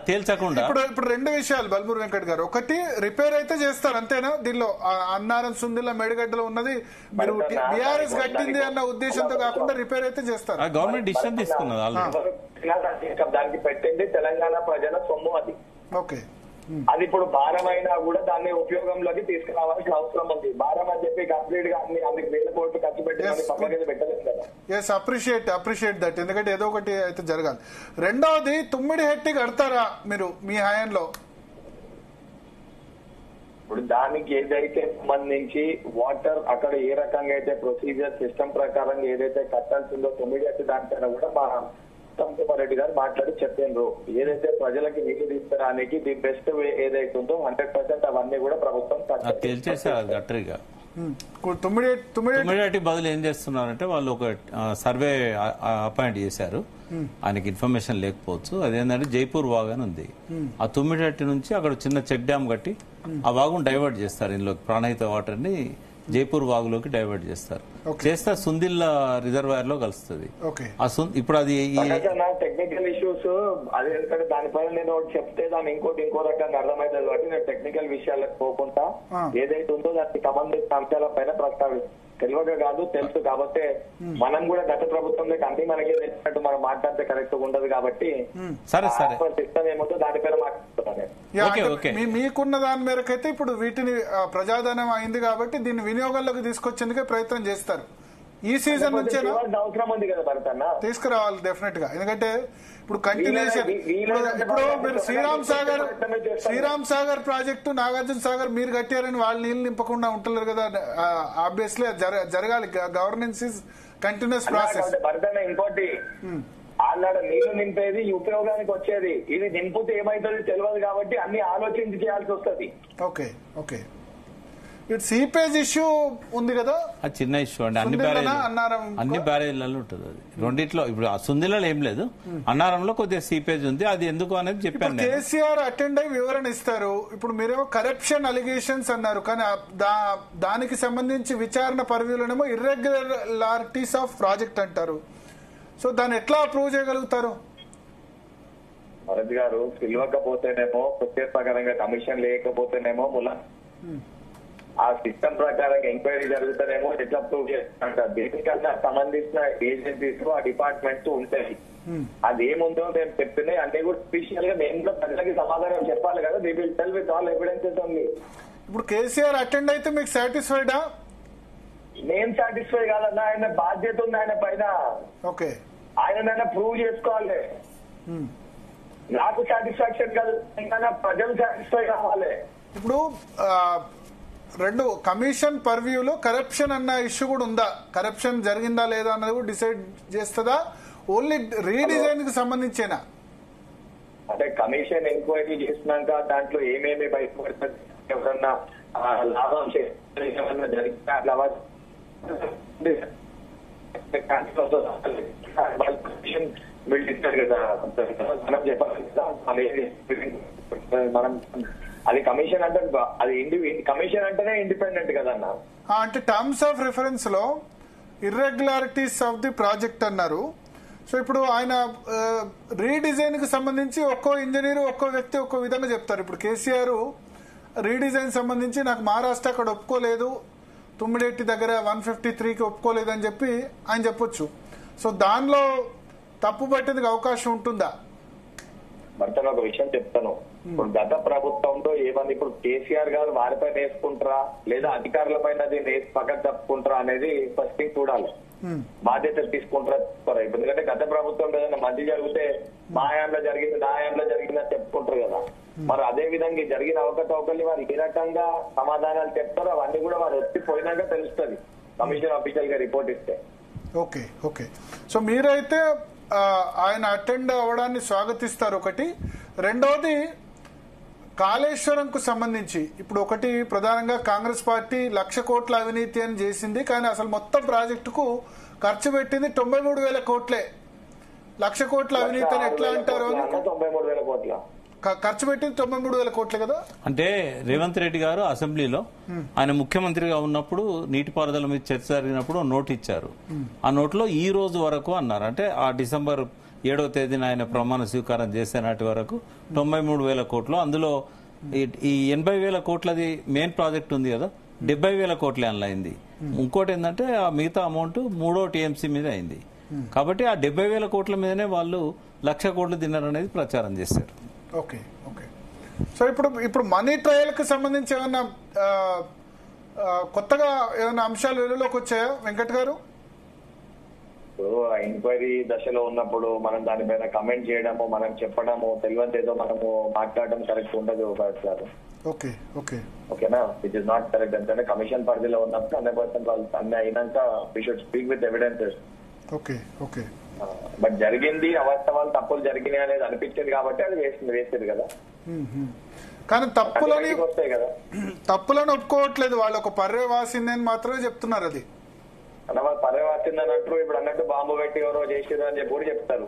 తేల్చకుండా ఇప్పుడు రెండు విషయాలు బల్మూరి వెంకట్ గారు. ఒకటి, రిపేర్ అయితే చేస్తారు అంతేనా? దీనిలో అన్నారం సుందిల్ల మేడిగడ్డలో ఉన్నది మీరు బీఆర్ఎస్ కట్టింది అన్న ఉద్దేశంతో కాకుండా రిపేర్ అయితే చేస్తారు. గవర్నమెంట్ డిసిషన్ తీసుకున్నది దానికి పెట్టింది తెలంగాణ ప్రజల సొమ్ము అది. ఓకే, అది ఇప్పుడు భారమైనా కూడా దాన్ని ఉపయోగంలోకి తీసుకురావాల్సిన అవసరం ఉంది. భారం అని చెప్పి కంప్లీట్ గా అన్ని వేల కోట్లు ఖర్చు పెట్టి పక్కన పెట్టలేదు కదా. Yes, appreciate that. ఎందుకంటే ఏదో ఒకటి అయితే జరగాలి. రెండవది, తుమ్మిడి హెట్టి కడతారా మీరు మీ హయాంలో? ఇప్పుడు దానికి ఏదైతే సంబంధించి వాటర్ అక్కడ ఏ రకంగా అయితే ప్రొసీజర్ సిస్టమ్ ప్రకారం ఏదైతే కట్టాల్సిందో తొమ్మిది దానిపైన కూడా మా ఉత్తమ్ కుమార్ రెడ్డి గారు మాట్లాడి చెప్పారు. ఏదైతే ప్రజలకి నీళ్లు తీసుకురానికి ది బెస్ట్ వే ఏదైతే ఉందో 100% అవన్నీ కూడా ప్రభుత్వం తెలిసేసారు. గట్టిగా తుమ్మిడి బదులు ఏం చేస్తున్నారంటే వాళ్ళు ఒక సర్వే అపాయింట్ చేశారు. ఆయనకి ఇన్ఫర్మేషన్ లేకపోవచ్చు. అదేంటంటే జైపూర్ వాగ్ అని ఉంది. ఆ తుమ్మిడి నుంచి అక్కడ చిన్న చెక్ డ్యామ్ కట్టి ఆ వాగును డైవర్ట్ చేస్తారు. ఇందులో ప్రాణహిత వాటర్ ని జైపూర్ వాగులోకి డైవర్ట్ చేస్తారు. చేస్తే సుందిల్ రిజర్వాయర్ లో కలుస్తుంది. ఇప్పుడు అది టెక్నికల్ ఇష్యూస్ అది ఎందుకంటే దానిపైన నేను చెప్తే దాన్ని ఇంకో రకంగా అర్థమవుతుంది కాబట్టి నేను టెక్నికల్ విషయాలకు పోకుండా ఏదైతే ఉందో దానికి సంబంధించిన అంశాల పైన ప్రస్తావిస్తాను. తెలియక కాదు, తెలుసు కాబట్టి మనం కూడా గత ప్రభుత్వంలో అన్ని మనకి తెలిసినట్టు మనం మాట్లాడితే కరెక్ట్ ఉండదు కాబట్టి సిస్టమ్ ఏమవుతుందో దానిపైన మాట్లాడుతున్నాను. మీకున్న దాని మేరకు అయితే ఇప్పుడు వీటిని ప్రజాధనం అయింది కాబట్టి దీన్ని వినియోగంలోకి తీసుకొచ్చేందుకే ప్రయత్నం చేస్తారు. ఈ సీజన్ నుంచి అవసరం ఉంది కదా భరతన్న, తీసుకురావాలి డెఫినెట్ గా. ఎందుకంటే ఇప్పుడు కంటిన్యూషన్ ఇప్పుడు మీరు శ్రీరామ్ సాగర్ ప్రాజెక్టు, నాగార్జున సాగర్ మీరు కట్టారని వాళ్ళు నీళ్లు నింపకుండా ఉంటలేరు కదా. ఆబ్వియస్లీ జరగాలి. Governance is continuous process. భరతన్న ఇంకోటి, ఆనాడు నీళ్లు నింపేది ఉపయోగానికి వచ్చేది, ఇది నింపుతే ఏమైతుంది తెలియదు కాబట్టి అన్ని ఆలోచించి చేయాల్సి వస్తుంది. ఓకే, ఇటు సీపేజ్ ఇష్యూ ఉంది కదా, అది చిన్న ఇష్యూ అండి. అన్ని బ్యారేజ్లలో ఉంటుంది అది. రెండిట్లో ఇప్పుడు సుందిలలో ఏం లేదు, అన్నారంలో కొద్దిగా సీపేజ్ ఉంది. అది ఎందుకు అనేది చెప్పాను. కేసీఆర్ అటెండ్ అయ్యి వివరణ ఇస్తారు. ఇప్పుడు మీరేమో కరప్షన్ అలిగేషన్స్ అన్నారు, కానీ దానికి సంబంధించి విచారణ పరిధిలోనేమో ఇర్రెగ్యులారిటీస్ ఆఫ్ ప్రాజెక్ట్ అంటారు. సో దాన్ని ఎట్లా అప్రూవ్ చేయగలుగుతారు? భరత్ గారు, పిలవకపోతేనేమో ప్రత్యేకంగా కమిషన్ లేకపోతేనేమో ఆ సిస్టమ్ ప్రకారం ఎంక్వైరీ జరుగుతానేమో ఎట్లా ప్రూవ్ చేస్తారంటారు. దీనికన్నా సంబంధించిన ఏజెన్సీస్ ఆ డిపార్ట్మెంట్స్ ఉంటాయి. అదేముందో మేము చెప్తున్నాయి అన్ని కూడా స్పెషల్ గా మేము కూడా ప్రజలకి సమాధానం చెప్పాలి కదా. They will tell with all evidences ఉంది. ఇప్పుడు కేసీఆర్ అటెండ్ అయితే మీకు సాటిస్ఫైడా? నేను సాటిస్ఫై కాదన్నా, ఆయన బాధ్యత ఉంది ఆయన పైన. ఓకే, ఆయన ప్రూవ్ చేసుకోవాలి. నాకు సాటిస్ఫాక్షన్ కాదు, ఇంకా ప్రజలు సాటిస్ఫై కావాలి. ఇప్పుడు రెండు కమిషన్ పర్వ్యూలో కరప్షన్ అన్న ఇష్యూ కూడా ఉందా? కరప్షన్ జరిగిందా లేదా అన్నది కూడా డిసైడ్ చేస్తుందా? ఓన్లీ రీడిజైన్ కి సంబంధించేనా? అంటే కమిషన్ ఎంక్వైరీ చేసినాక దాంట్లో ఏమేమి బయటపడుతుంది, ఎవరన్నా లాభం ఏమన్నా జరిగినా అట్లా మనం చెప్పాలి కదా. మనం అది కమిషన్ అంటే అది కమిషన్ అంటేనే ఇండిపెండెంట్ కదన్న. అంటే టర్మ్స్ ఆఫ్ రిఫరెన్స్ లో ఇర్రెగ్యులారిటీస్ ఆఫ్ ది ప్రాజెక్ట్ అన్నారు. సో ఇప్పుడు ఆయన రీడిజైన్ కి సంబంధించి ఒక్కో ఇంజనీర్ ఒక్కో వ్యక్తి ఒక్కో విధంగా చెప్తారు. ఇప్పుడు కేసీఆర్ రీడిజైన్ సంబంధించి నాకు మహారాష్ట్ర అక్కడ ఒప్పుకోలేదు, తుమ్మిడెట్టి దగ్గర 153కి ఒప్పుకోలేదు అని చెప్పి ఆయన చెప్పొచ్చు. సో దానిలో తప్పు పట్టేందుకు అవకాశం ఉంటుందా? భర్త ఒక విషయం చెప్తాను. ఇప్పుడు గత ప్రభుత్వంలో ఏమన్నా ఇప్పుడు కేసీఆర్ గారు వారిపైన వేసుకుంటారా లేదా అధికారుల పైన పక్కన తప్పుకుంటారా అనేది ఫస్ట్ థింగ్ చూడాలి. బాధ్యత తీసుకుంటారా? ఎందుకంటే గత ప్రభుత్వం ఏదైనా మంచి జరిగితే మా హయాంలో జరిగింది, నా హయాంలో జరిగిందని చెప్పుకుంటారు కదా. మరి అదే విధంగా జరిగిన అవకతవకల్ని వారు ఏ రకంగా సమాధానాలు చెప్తారో అవన్నీ కూడా వారు వచ్చిపోయినాక తెలుస్తుంది కమిషన్ ఆఫీషియల్ గా రిపోర్ట్ ఇస్తే. ఓకే. సో మీరైతే ఆయన అటెండ్ అవ్వడాన్ని స్వాగతిస్తారు ఒకటి. రెండవది కాళేశ్వరంకు సంబంధించి ఇప్పుడు ఒకటి ప్రధానంగా కాంగ్రెస్ పార్టీ 1,00,000 కోట్ల అవినీతి అని చేసింది, కానీ అసలు మొత్తం ప్రాజెక్టుకు ఖర్చు పెట్టింది 93,000 కోట్లే. 1,00,000 కోట్ల అవినీతి అని ఎట్లా అంటారు? 93,000 కోట్ల ఖర్చు పెట్టింది 93,000 కోట్లే కదా. అంటే రేవంత్ రెడ్డి గారు అసెంబ్లీలో ఆయన ముఖ్యమంత్రిగా ఉన్నప్పుడు నీటిపారుదల మీద చర్చ జరిగినప్పుడు నోట్ ఇచ్చారు. ఆ నోట్లో ఈ రోజు వరకు అన్నారు, అంటే ఆ డిసెంబర్ 7వ తేదీన ఆయన ప్రమాణ స్వీకారం చేసే నాటి వరకు 93,000 కోట్లు. అందులో ఈ 80,000 కోట్లది మెయిన్ ప్రాజెక్ట్ ఉంది కదా, 70,000 కోట్లే అందులో అయింది. ఇంకోటి ఏంటంటే ఆ మిగతా అమౌంట్ 3వ టీఎంసీ మీద అయింది. కాబట్టి ఆ 70,000 కోట్ల మీదనే వాళ్ళు 1,00,000 కోట్లు తిన్నారనేది ప్రచారం చేశారు. Okay okay. సో ఇప్పుడు మనీ ట్రయల్ కి సంబంధించి ఏమన్నా కొత్తగా ఏమైనా అంశాలు వెలుగులోకి వచ్చాయా వెంకట్ గారు? ఇప్పుడు ఎంక్వైరీ దశలో ఉన్నప్పుడు మనం దానిపైన కమెంట్ చేయడము, మనం చెప్పడము, తెలియని ఏదో మనము మాట్లాడడం కరెక్ట్ ఉండదు సార్. ఓకే ఓకే ఓకేనా, విచ్ ఇస్ నాట్ కరెక్ట్. అంటే కమిషన్ పరిధిలో ఉన్నప్పుడు 100% వాళ్ళు అన్ని అయినాక we should speak with evidences. Okay okay. But జరిగింది అవాస్తవాలు తప్పులు జరిగినాయి అనేది అనిపించింది కాబట్టి అది వేసేది కదా. కానీ వస్తాయి కదా, తప్పులను ఒప్పుకోవట్లేదు వాళ్ళు, ఒక పర్యవాసింది అని మాత్రమే చెప్తున్నారు. అది అన్న వాళ్ళు పర్యవాసిందని అంటారు. ఇప్పుడు అన్నట్టు బాంబు పెట్టి ఎవరో చేసారు అని చెప్పి కూడా చెప్తారు.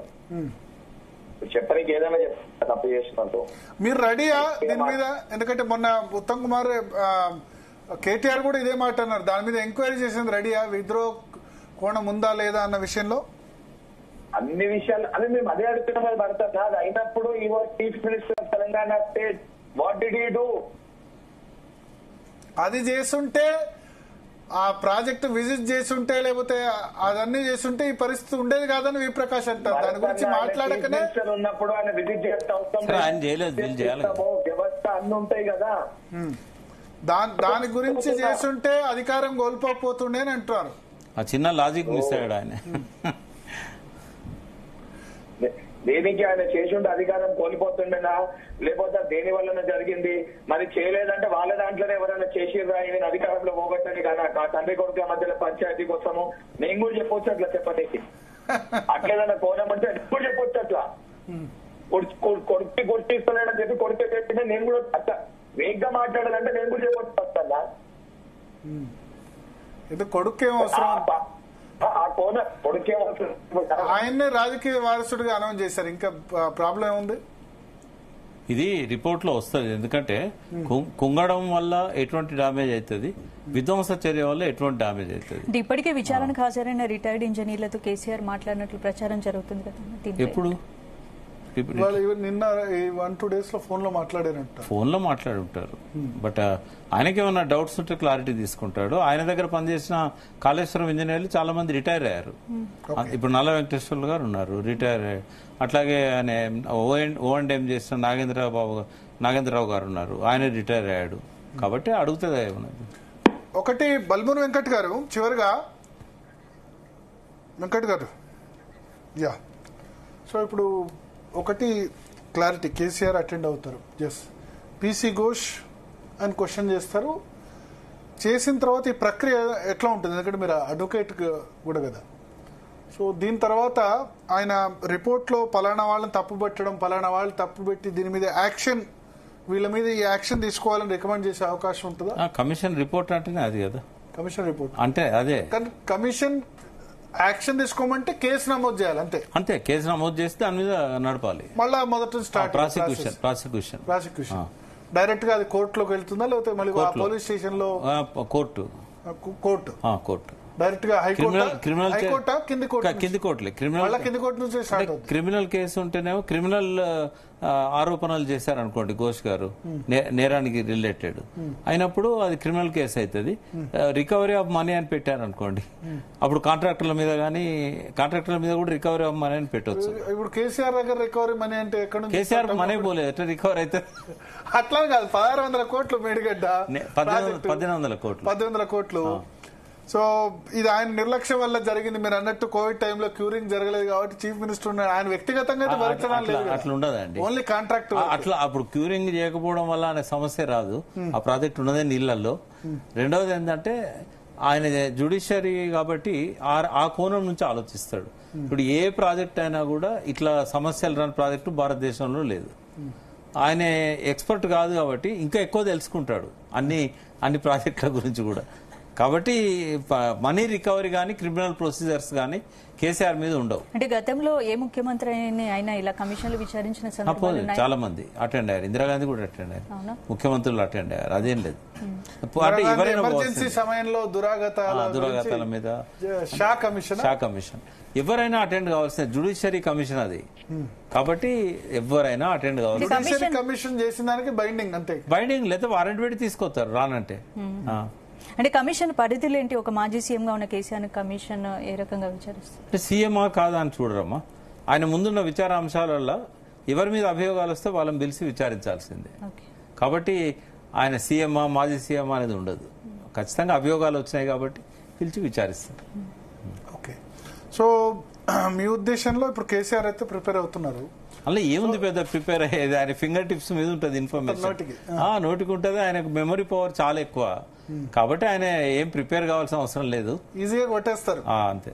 చెప్పడానికి ఏదైనా చెప్తారు తప్పు చేసినట్టు. మీరు రెడీయా దీని మీద? ఎందుకంటే మొన్న ఉత్తమ్ కుమార్ కేటీఆర్ కూడా ఇదే మాట అన్నారు, దాని మీద ఎంక్వైరీ చేసింది రెడీయా, విద్రోహ కోణం ఉందా లేదా అన్న విషయంలో? అన్ని విషయాలు అదే మేము అదే అడుగుతున్నాం. అది పడతారు కాదు అయినప్పుడు ఈ was chief minister of Telangana state, what did he do? అది చేస్తుంటే, ఆ ప్రాజెక్ట్ విజిట్ చేస్తుంటే, లేకపోతే అదన్నీ చేస్తుంటే ఈ పరిస్థితి ఉండేది కాదని విప్రకాష్ అంటారు. దాని గురించి మాట్లాడకనే ఉన్నప్పుడు ఆయన విజిట్ చేస్తే వ్యవస్థ అన్ని ఉంటాయి కదా, దాని గురించి చేస్తుంటే అధికారం కోల్పోతుండే అని అంటున్నారు. ఆ చిన్న లాజిక్ మిస్ అయ్యాడు ఆయన. దేనికి ఆయన చేసి ఉంటే అధికారం కోల్పోతుండేనా, లేకపోతే దేని వల్ల జరిగింది? మరి చేయలేదంటే వాళ్ళ దాంట్లోనే ఎవరైనా చేసిర్రా ఈయన అధికారంలో పోగొట్టని కానీ ఆ తండ్రి కొడుకుల మధ్యలో పంచాయతీ కోసము నేను కూడా చెప్పొచ్చు అట్లా చెప్పనీకి. అట్లేదన్నా కోణం అంటే కూడా చెప్పొచ్చు అట్లా. కొట్టిస్తలేడని చెప్పి కొడుకే చెప్పింటే నేను కూడా అట్లా వేగ్గా మాట్లాడాలంటే నేను కూడా చెప్పొచ్చు వస్తుందా? కొడుకేం అవసరం, ఆ కోణం కొడుకే అవసరం. ఆయన్నే రాజకీయ వారసుడిగా అనౌన్స్ చేశారు, ఇంకా ప్రాబ్లం ఏముంది? ఇది రిపోర్ట్ లో వస్తుంది. ఎందుకంటే కుంగడం వల్ల ఎటువంటి డామేజ్ అవుతుంది, విధ్వంస చర్య వల్ల ఎటువంటి డామేజ్ అవుతుంది. ఇప్పటికే విచారణకు హాజరైన రిటైర్డ్ ఇంజనీర్లతో కేసీఆర్ మాట్లాడినట్లు ప్రచారం జరుగుతుంది కదా. ఎప్పుడు? నిన్న 1-2 days లో ఫోన్ లో మాట్లాడారంట. ఫోన్ లో మాట్లాడి ఉంటారు. బట్ ఆయనకి ఏమన్నా డౌట్స్ ఉంటే క్లారిటీ తీసుకుంటాడు. ఆయన దగ్గర పనిచేసిన కాళేశ్వరం ఇంజనీర్లు చాలా మంది రిటైర్ అయ్యారు. ఇప్పుడు నల్ల వెంకటేశ్వర్లు గారు ఉన్నారు, రిటైర్ అయ్యారు. అట్లాగే ఆయన O&M చేసిన నాగేంద్రరావు గారు ఉన్నారు, ఆయన రిటైర్ అయ్యాడు. కాబట్టి అడుగుతుంది ఏమన్నది. ఒకటి బల్మూర్ వెంకట్ గారు, చివరిగా వెంకట్ గారు, యా, సో ఇప్పుడు ఒకటి క్లారిటీ, కేసీఆర్ అటెండ్ అవుతారు, ఎస్, పీసీ ఘోష్ అని క్వశ్చన్ చేస్తారు. చేసిన తర్వాత ఈ ప్రక్రియ ఎట్లా ఉంటుంది? ఎందుకంటే మీరు అడ్వకేట్ కూడా కదా. సో దీని తర్వాత ఆయన రిపోర్ట్లో పలానా వాళ్ళని తప్పుపట్టడం, పలానా వాళ్ళు తప్పుపెట్టి దీని మీద యాక్షన్, వీళ్ళ మీద ఈ యాక్షన్ తీసుకోవాలని రికమెండ్ చేసే అవకాశం ఉంటుందా? కమిషన్ రిపోర్ట్ అంటేనే అది కదా, కమిషన్ రిపోర్ట్ అంటే అదే. కానీ కమిషన్ యాక్షన్ తీసుకోమంటే కేసు నమోదు చేయాలి, అంతే. కేసు నమోదు చేస్తే దాని మీద నడపాలి, మళ్ళా మొదటి స్టార్ట్ ప్రాసిక్యూషన్. డైరెక్ట్ గా అది కోర్టులోకి వెళ్తుందా, లేకపోతే మళ్ళీ పోలీస్ స్టేషన్ లో? కోర్టు డైరెక్ట్ గా హైకోర్టు కింది కోర్టులే. క్రిమినల్ కేసు ఉంటేనేమో క్రిమినల్ ఆరోపణలు చేశారనుకోండి ఘోష్ గారు, నేరానికి రిలేటెడ్ అయినప్పుడు అది క్రిమినల్ కేసు అవుతుంది. రికవరీ ఆఫ్ మనీ అని పెట్టారనుకోండి, అప్పుడు కాంట్రాక్టర్ల మీద కూడా రికవరీ ఆఫ్ మనీ అని పెట్టవచ్చు. ఇప్పుడు కేసీఆర్ దగ్గర రికవరీ మనీ అంటే ఎక్కడ? కేసీఆర్ మనీ పోలేదు, ఎట్లా రికవర్ అయితే? అట్లా కాదు, 1600 కోట్లు మేడిగడ్డ, 1800 కోట్లు. సో ఇది ఆయన నిర్లక్ష్యం వల్ల జరిగింది. మీరు అన్నట్టు కోవిడ్ టైంలో క్యూరింగ్ జరగలేదు కాబట్టి చీఫ్ మినిస్టర్ ఆయన వ్యక్తిగతంగా అట్లా ఉండదండి, ఓన్లీ కాంట్రాక్ట్. అట్లా అప్పుడు క్యూరింగ్ చేయకపోవడం వల్ల అనే సమస్య రాదు. ఆ ప్రాజెక్ట్ ఉన్నదే నీళ్లలో. రెండవది ఏంటంటే ఆయన జ్యుడిషియరీ కాబట్టి ఆ కోణం నుంచి ఆలోచిస్తాడు. ఇప్పుడు ఏ ప్రాజెక్ట్ అయినా కూడా ఇట్లా సమస్యలు రాని ప్రాజెక్టు భారతదేశంలో లేదు. ఆయన ఎక్స్పర్ట్ కాదు కాబట్టి ఇంకా ఎక్కువ తెలుసుకుంటాడు అన్ని ప్రాజెక్టుల గురించి కూడా. కాబట్టి మనీ రికవరీ కానీ క్రిమినల్ ప్రొసీజర్స్ కానీ కేసీఆర్ మీద ఉండవు. అంటే గతంలో ఏ ముఖ్యమంత్రి అయినా ఇలా కమిషన్లు విచారించిన సందర్భాలు ఉన్నాయా? చాలా మంది అటెండ్ అయ్యారు. ఇందిరాగాంధీ కూడా అటెండ్ అయ్యారు, ముఖ్యమంత్రులు అటెండ్ అయ్యారు. అదేం లేదు. అంటే ఎవరైనా ఎమర్జెన్సీ సమయంలో దురాఘాతాల మీద షా కమిషన్ ఎవరైనా అటెండ్ కావాల్సిన జ్యుడిషియరీ కమిషన్ అది. కాబట్టి ఎవరైనా అటెండ్ కావాల్సింది. కమిషన్ చేసిన దానికి బైండింగ్ అంతే, బైండింగ్ లేదా వారెంట్ పెట్టి తీసుకొస్తారు రానంటే. అంటే కమిషన్ పరిధులు ఏంటి? ఒక మాజీ సీఎంగా ఉన్న కేసీఆర్ కమిషన్ ఏ రకంగా విచారిస్తారు? అంటే సీఎమా కాదా అని చూడరమ్మా. ఆయన ముందున్న విచార అంశాలలో ఎవరి మీద అభియోగాలు వస్తే వాళ్ళని పిలిచి విచారించాల్సిందే. కాబట్టి ఆయన సీఎమా మాజీ సీఎమా అనేది ఉండదు. ఖచ్చితంగా అభియోగాలు వచ్చినాయి కాబట్టి పిలిచి విచారిస్తారు. ఓకే. సో మీ ఉద్దేశంలో ఇప్పుడు కేసీఆర్ అయితే ప్రిపేర్ అవుతున్నారు, అలా ఏముంది పెద్ద ప్రిపేర్ అయ్యేది? ఆయన ఫింగర్ టిప్స్ మీద ఉంటుంది ఇన్ఫర్మేషన్, నోటికి ఉంటుంది. ఆయనకు మెమరీ పవర్ చాలా ఎక్కువ కాబట్టి ఆయన ఏం ప్రిపేర్ కావాల్సిన అవసరం లేదు, ఈజీగా కొట్టేస్తారు అంతే.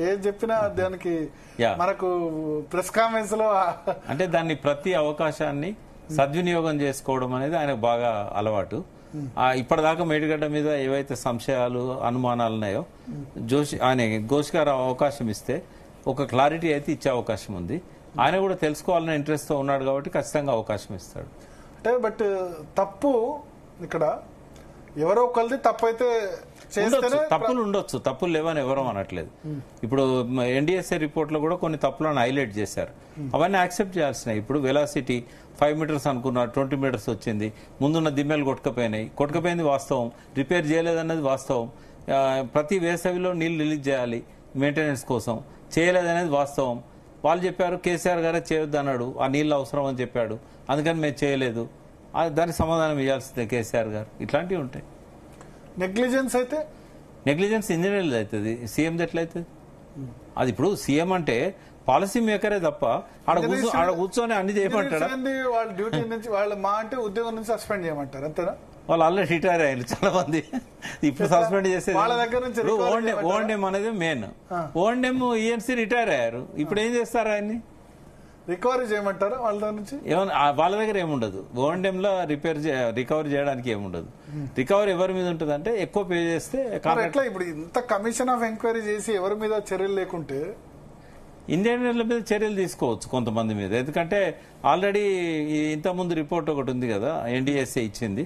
ఏం చెప్పినా దానికి మనకు ప్రెస్ కాన్ఫరెన్స్ లో అంటే దాన్ని ప్రతి అవకాశాన్ని సద్వినియోగం చేసుకోవడం అనేది ఆయనకు బాగా అలవాటు. ఇప్పటిదాకా మేడిగడ్డ మీద ఏవైతే సంశయాలు అనుమానాలు ఉన్నాయో ఆయన ఘోష్ గారు అవకాశం ఇస్తే ఒక క్లారిటీ అయితే ఇచ్చే అవకాశం ఉంది. ఆయన కూడా తెలుసుకోవాలనే ఇంట్రెస్ట్ తో ఉన్నాడు కాబట్టి ఖచ్చితంగా అవకాశం ఇస్తాడు. అంటే బట్ తప్పు ఇక్కడ ఎవరో ఒకరిది తప్పు అయితే తప్పులు ఉండొచ్చు, తప్పులు లేవని ఎవరో అనట్లేదు. ఇప్పుడు ఎన్డీఎస్ఏ రిపోర్ట్ లో కూడా కొన్ని తప్పులను హైలైట్ చేశారు, అవన్నీ యాక్సెప్ట్ చేయాల్సినాయి. ఇప్పుడు వెలాసిటీ 5 మీటర్స్ అనుకున్నారు, 20 మీటర్స్ వచ్చింది. ముందున్న దిమ్మెలు కొట్టుకపోయింది వాస్తవం. రిపేర్ చేయలేదన్నది వాస్తవం. ప్రతి వేసవిలో నీళ్లు రిలీజ్ చేయాలి మెయింటెనెన్స్ కోసం, చేయలేదనేది వాస్తవం. వాళ్ళు చెప్పారు కేసీఆర్ గారే చేయొద్దు అన్నాడు, ఆ నీళ్ళు అవసరం అని చెప్పాడు, అందుకని మేము చేయలేదు. దానికి సమాధానం ఇవ్వాల్సిందే కేసీఆర్ గారు. ఇట్లాంటివి ఉంటాయి. నెగ్లిజెన్స్ ఇంజనీర్ అవుతుంది, సీఎం ఎట్లయితుంది? అది ఇప్పుడు సీఎం అంటే పాలసీ మేకరే తప్ప ఆడ కూర్చొని అన్ని చేయమంటారా? వాళ్ళ డ్యూటీ నుంచి అంటే ఉద్యోగం నుంచి సస్పెండ్ చేయమంటారు అంతేనా? వాళ్ళు ఆల్రెడీ రిటైర్ అయ్యారు చాలా మంది. ఇప్పుడు సస్పెండ్ చేసేది ఓఎన్ఎం అనేది మెయిన్. ఓఎన్ఎం ఈఎన్సీ రిటైర్ అయ్యారు, ఇప్పుడు ఏం చేస్తారు? ఆయన్ని రికవరీ చేయమంటారా వాళ్ళ నుంచి? వాళ్ళ దగ్గర ఏముండదు. ఓఎన్ఎం లో రికవరీ చేయడానికి ఏముండదు. రికవరీ ఎవరి మీద ఉంటుంది అంటే ఎక్కువ పే చేస్తే. ఎట్లా ఇప్పుడు ఇంత కమిషన్ ఆఫ్ ఎంక్వైరీ చేసి ఎవరి మీద చర్యలు లేకుంటే ఇంజనీర్ల మీద చర్యలు తీసుకోవచ్చు కొంతమంది మీద. ఎందుకంటే ఆల్రెడీ ఇంతకుముందు రిపోర్ట్ ఒకటి ఉంది కదా, ఎన్డీఎస్ఏ ఇచ్చింది,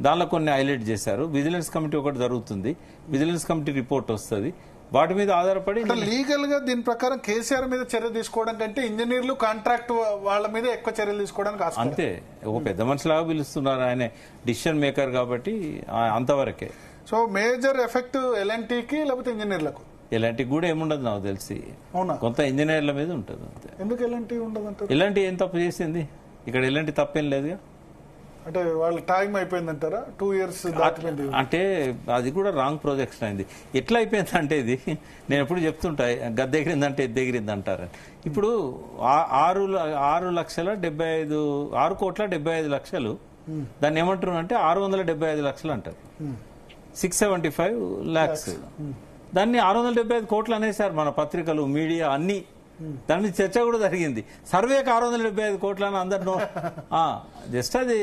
దానిలో కొన్ని హైలైట్ చేశారు. విజిలెన్స్ కమిటీ ఒకటి జరుగుతుంది, విజిలెన్స్ కమిటీ రిపోర్ట్ వస్తుంది, వాటి మీద ఆధారపడి లీగల్ గా దీని ప్రకారం కేసీఆర్ మీద చర్య తీసుకోవడం కంటే ఇంజనీర్లు కాంట్రాక్ట్ వాళ్ళ మీద ఎక్కువ చర్యలు తీసుకోవడానికి అంతే. ఒక పెద్ద మనిషిలాగా పిలుస్తున్నారు, ఆయన డిసిషన్ మేకర్ కాబట్టి అంతవరకే. సో మేజర్ ఎఫెక్ట్ ఎల్ఎన్టీకి లేకపోతే ఇంజనీర్లకు? ఎలాంటి కూడా ఏముండదు నాకు తెలిసి, కొంత ఇంజనీర్ల మీద ఉంటుంది అంతే. ఎందుకు ఎలాంటి ఉండదు? ఎలాంటి ఏం తప్పు చేసింది ఇక్కడ? ఎలాంటి తప్పేం లేదుగా. అంటే వాళ్ళ టైం అయిపోయిందంటారా? 2 years దాటిపోయింది అంటే అది కూడా రాంగ్ ప్రొజెక్షన్ అయింది. ఎట్లా అయిపోయింది అంటే ఇది నేను ఎప్పుడు చెప్తుంటా, గద్దెగిరిందంటే ఎద్దెగిరింది అంటారు. ఇప్పుడు 6,75,00,000 దాన్ని ఏమంటారు అంటే 675 లక్షలు అంటారు, 675 lakhs. దాన్ని 675 కోట్లు అనేసారు మన పత్రికలు, మీడియా అన్ని. దాని మీద చర్చ కూడా జరిగింది. సర్వేకి 675 కోట్లు అని అందరినో, జస్ట్ అది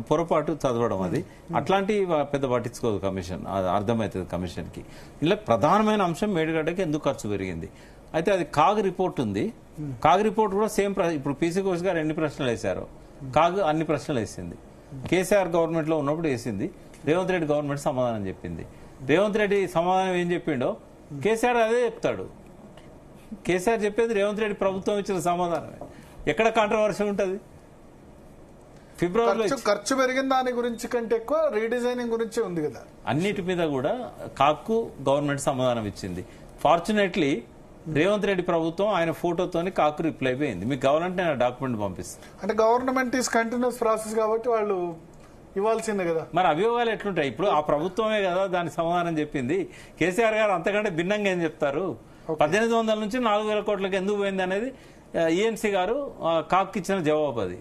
పొరపాటు చదవడం. అది అట్లాంటి పెద్ద పట్టించుకోదు కమిషన్, అది అర్థమవుతుంది కమిషన్ కి. ఇలా ప్రధానమైన అంశం మేడిగడ్డకి ఎందుకు ఖర్చు పెరిగింది. అయితే అది కాగ్ రిపోర్ట్ ఉంది, కాగ్ రిపోర్ట్ కూడా సేమ్. ఇప్పుడు పీసీ ఘోష్ గారు ఎన్ని ప్రశ్నలు వేశారో కాగ్ అన్ని ప్రశ్నలు వేసింది. కేసీఆర్ గవర్నమెంట్ లో ఉన్నప్పుడు వేసింది, రేవంత్ రెడ్డి గవర్నమెంట్ సమాధానం చెప్పింది. రేవంత్ రెడ్డి సమాధానం ఏం చెప్పిండో కేసీఆర్ అదే చెప్తాడు. కేసీఆర్ చెప్పేది రేవంత్ రెడ్డి ప్రభుత్వం ఇచ్చిన సమాధానమే. ఎక్కడ కాంట్రవర్సీ ఉంటుంది? ఫిబ్రవరిలో ఖర్చు పెరిగిన దాని గురించి కంటే ఎక్కువ రీడిజైనింగ్ గురించి ఉంది కదా. అన్నిటి మీద కూడా కాకు గవర్నమెంట్ సమాధానం ఇచ్చింది. ఫార్చునేట్లీ రేవంత్ రెడ్డి ప్రభుత్వం ఆయన ఫోటోతోని కాకు రిప్లై అయిపోయింది. మీకు కావాలంటే నేను డాక్యుమెంట్ పంపిస్తాను. అంటే గవర్నమెంట్ ఈస్ కంటిన్యూస్ ప్రాసెస్ కాబట్టి వాళ్ళు ఇవ్వాల్సిందే కదా. మరి అభియోగాలు ఎట్లుంటాయి? ఇప్పుడు ఆ ప్రభుత్వమే కదా దానికి సమాధానం చెప్పింది. కేసీఆర్ గారు అంతకంటే భిన్నంగా ఏం చెప్తారు? 1800 నుంచి 4000 కోట్లకి ఎందుకు పోయింది అనేది ఈఎన్సీ గారు కాక్ ఇచ్చిన జవాబు. అది